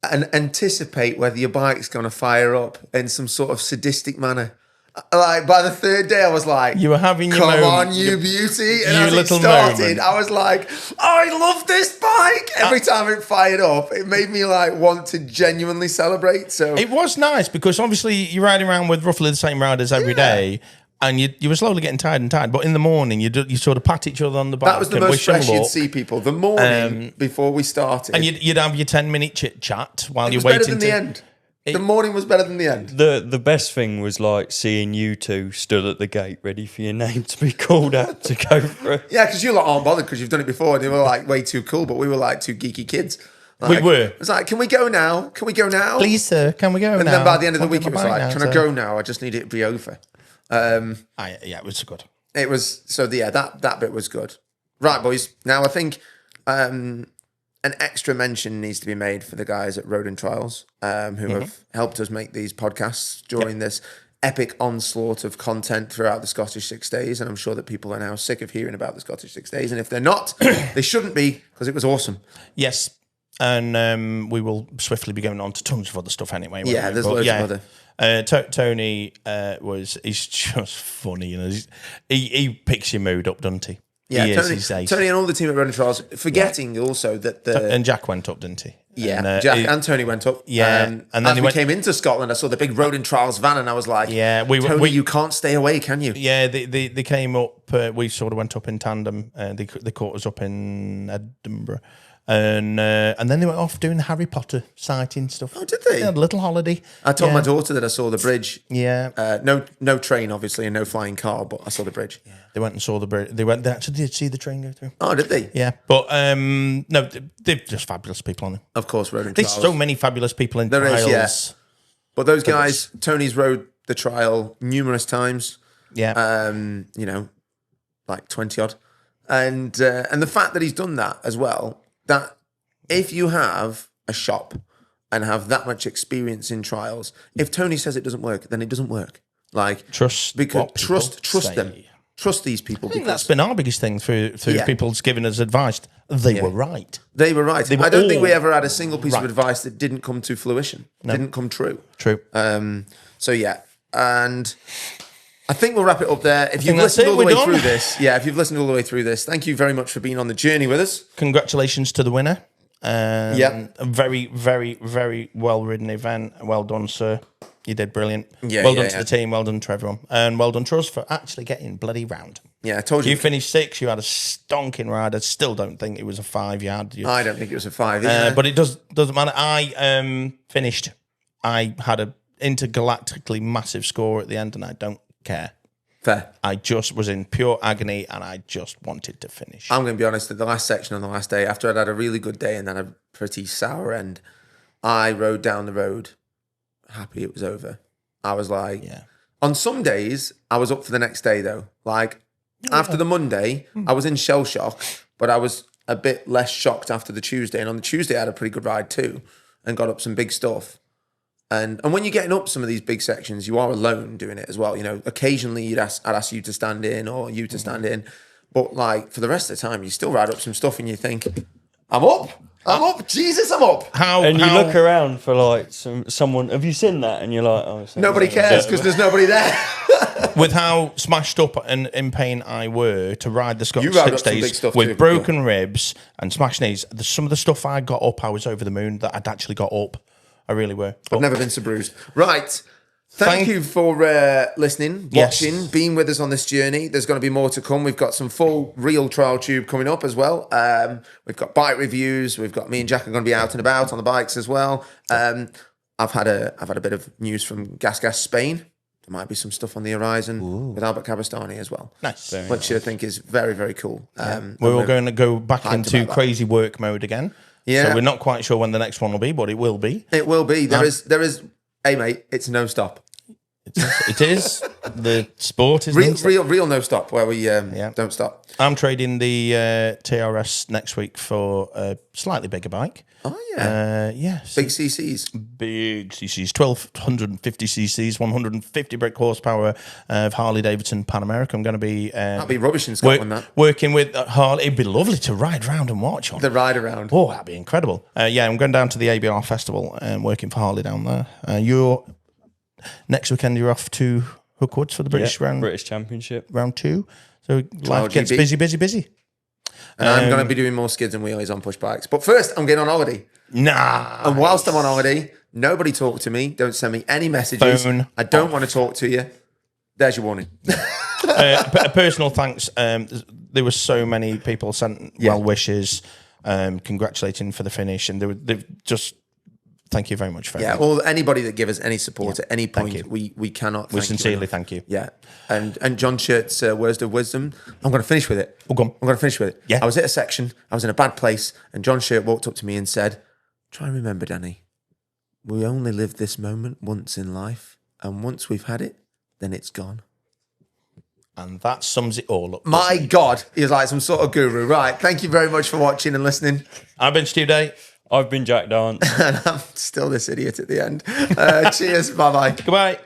and anticipate whether your bike's going to fire up in some sort of sadistic manner. Like by the 3rd day, I was like, You were having your come moment. on, you beauty. And you as it little started, moment. I was like, oh, I love this bike. Every time it fired up, it made me like want to genuinely celebrate. So It was nice because obviously you're riding around with roughly the same riders every day. And you were slowly getting tired and tired. But in the morning, you sort of pat each other on the back. that was the and most wish them fresh you'd luck. see people. The morning before we started. And you'd have your 10-minute chit chat while it you're was better waiting than the end. The morning was better than the end. The best thing was like seeing you two stood at the gate ready for your name to be called out to go through. Yeah, because you lot aren't bothered because you've done it before and you were like way too cool, but we were like 2 geeky kids. Like, We were. It's like, can we go now? Can we go now? Please, sir, can we go And now? then by the end of the Can't week, get it was my bike like, now, can I sir. go now? I just need it to be over. Yeah, it was good. It was so that bit was good. Right, boys. Now I think an extra mention needs to be made for the guys at Road and Trials who have helped us make these podcasts during this epic onslaught of content throughout the Scottish 6 days. And I'm sure that people are now sick of hearing about the Scottish 6 days. And if they're not, they shouldn't be, because it was awesome. Yes. And we will swiftly be going on to tons of other stuff anyway. won't Yeah, we? there's But loads of other. Tony he's just funny, you know. He picks your mood up, doesn't he? Yeah, He's ace. Tony and all the team at Road and Trials, forgetting also that And Jack went up, didn't he? Yeah, And, Jack he- and Tony went up. Yeah, and and then as he we went- came into Scotland, I saw the big Road and Trials van, and I was like, Yeah, Tony, you can't stay away, can you? Yeah, they came up. We sort of went up in tandem. They caught us up in Edinburgh, and then they went off doing the Harry Potter sighting stuff. Oh, did they? They had a little holiday. I told my daughter that I saw the bridge. Yeah, No train, obviously, and no flying car, but I saw the bridge. they went and saw the bridge. They actually did see the train go through. Oh, did they? Yeah, but no, they're just fabulous people on it. Of course, Road and There's Trials. so many fabulous people in There is, trials. yeah. But those guys, Tony's rode the trial numerous times. Yeah, Like 20 odd, and the fact that he's done that as well. That if you have a shop and have that much experience in trials, if Tony says it doesn't work, then it doesn't work. Like Trust because what people trust say. them, trust these people I think because that's been our biggest thing through Yeah. people's giving us advice. They were right. they were right. were I don't think we all ever had a single piece of right. advice that didn't come to fruition, didn't come true. True. So yeah, and I think we'll wrap it up there. If you've that's listened it, all the we're way through done. this, if you've listened all the way through this, thank you very much for being on the journey with us. Congratulations to the winner. Yeah. A very, very, very well-ridden event. Well done, sir. You did brilliant. Yeah, well done to the team. Well done to everyone. And well done to us for actually getting bloody round. Yeah, I told you. You finished 6th. You had a stonking ride. I still don't think it was a 5 yard. I don't think it was a 5. But it doesn't matter. I finished. I had a intergalactically massive score at the end, and I don't care. Fair. I just was in pure agony, and I just wanted to finish. I'm going to be honest, at the last section on the last day, after I'd had a really good day and then a pretty sour end, I rode down the road happy it was over. I was like, on some days, I was up for the next day though. Like, after the Monday, I was in shell shock, but I was a bit less shocked after the Tuesday. And on the Tuesday, I had a pretty good ride too and got up some big stuff. And when you're getting up some of these big sections, you are alone doing it as well. You know, occasionally I'd ask you to stand in or you to stand in. But like for the rest of the time, you still ride up some stuff and you think, I'm up. Jesus, I'm up. And you look around for like someone. Have you seen that? And you're like, oh, nobody cares because there's nobody there. With how smashed up and in pain I were to ride the Scottish You rode 6 up some big days stuff with too. broken ribs and smashed knees, some of the stuff I got up, I was over the moon that I'd actually got up. I really were. I've never been so bruised. Right. Thank you for listening, Yes. watching, being with us on this journey. There's going to be more to come. We've got some full real TrialTube coming up as well. We've got bike reviews. We've got me and Jack are going to be out and about on the bikes as well. I've had a bit of news from Gas Spain. There might be some stuff on the horizon with Albert Cabastani as well. Nice. Which I think is very, very cool. We're all going to go back into about that. crazy work mode again. Yeah. So we're not quite sure when the next one will be, but it will be. It will be. There is. Hey, mate, it's no stop. It is. The sport is Real no stop where we don't stop. I'm trading the TRS next week for a slightly bigger bike. Oh, yeah. Big CCs. Big CCs, 1250 CCs, 150 brake horsepower of Harley Davidson Pan America. I'm going to be That'd be rubbish in Scotland, that. working with Harley. It'd be lovely to ride around and watch on. The ride around. Oh, that'd be incredible. I'm going down to the ABR Festival and working for Harley down there. Next weekend, you're off to Hookwoods for the British Championship. round 2. So life gets GB. busy. And I'm going to be doing more skids and wheelies on push bikes. But first, I'm getting on holiday. Nah. And whilst I'm on holiday, nobody talk to me. Don't send me any messages. Phone I don't want to talk to you. There's your warning. Personal thanks. There were so many people sent well wishes, congratulating for the finish, and they've just thank you very much for everything. Or anybody that give us any support at any point, we cannot. We thank sincerely you thank you. Yeah, and John Shirt's words of wisdom. I'm going to finish with it. Oh, go on. I'm going to finish with it. Yeah. I was at a section. I was in a bad place, and John Shirt walked up to me and said, "Try and remember, Danny. We only live this moment once in life, and once we've had it, then it's gone." And that sums it all up. My God, he's like some sort of guru. Right. Thank you very much for watching and listening. I've been Stu Day. I've been Jack Dance. And I'm still this idiot at the end. Cheers. Bye-bye. Goodbye.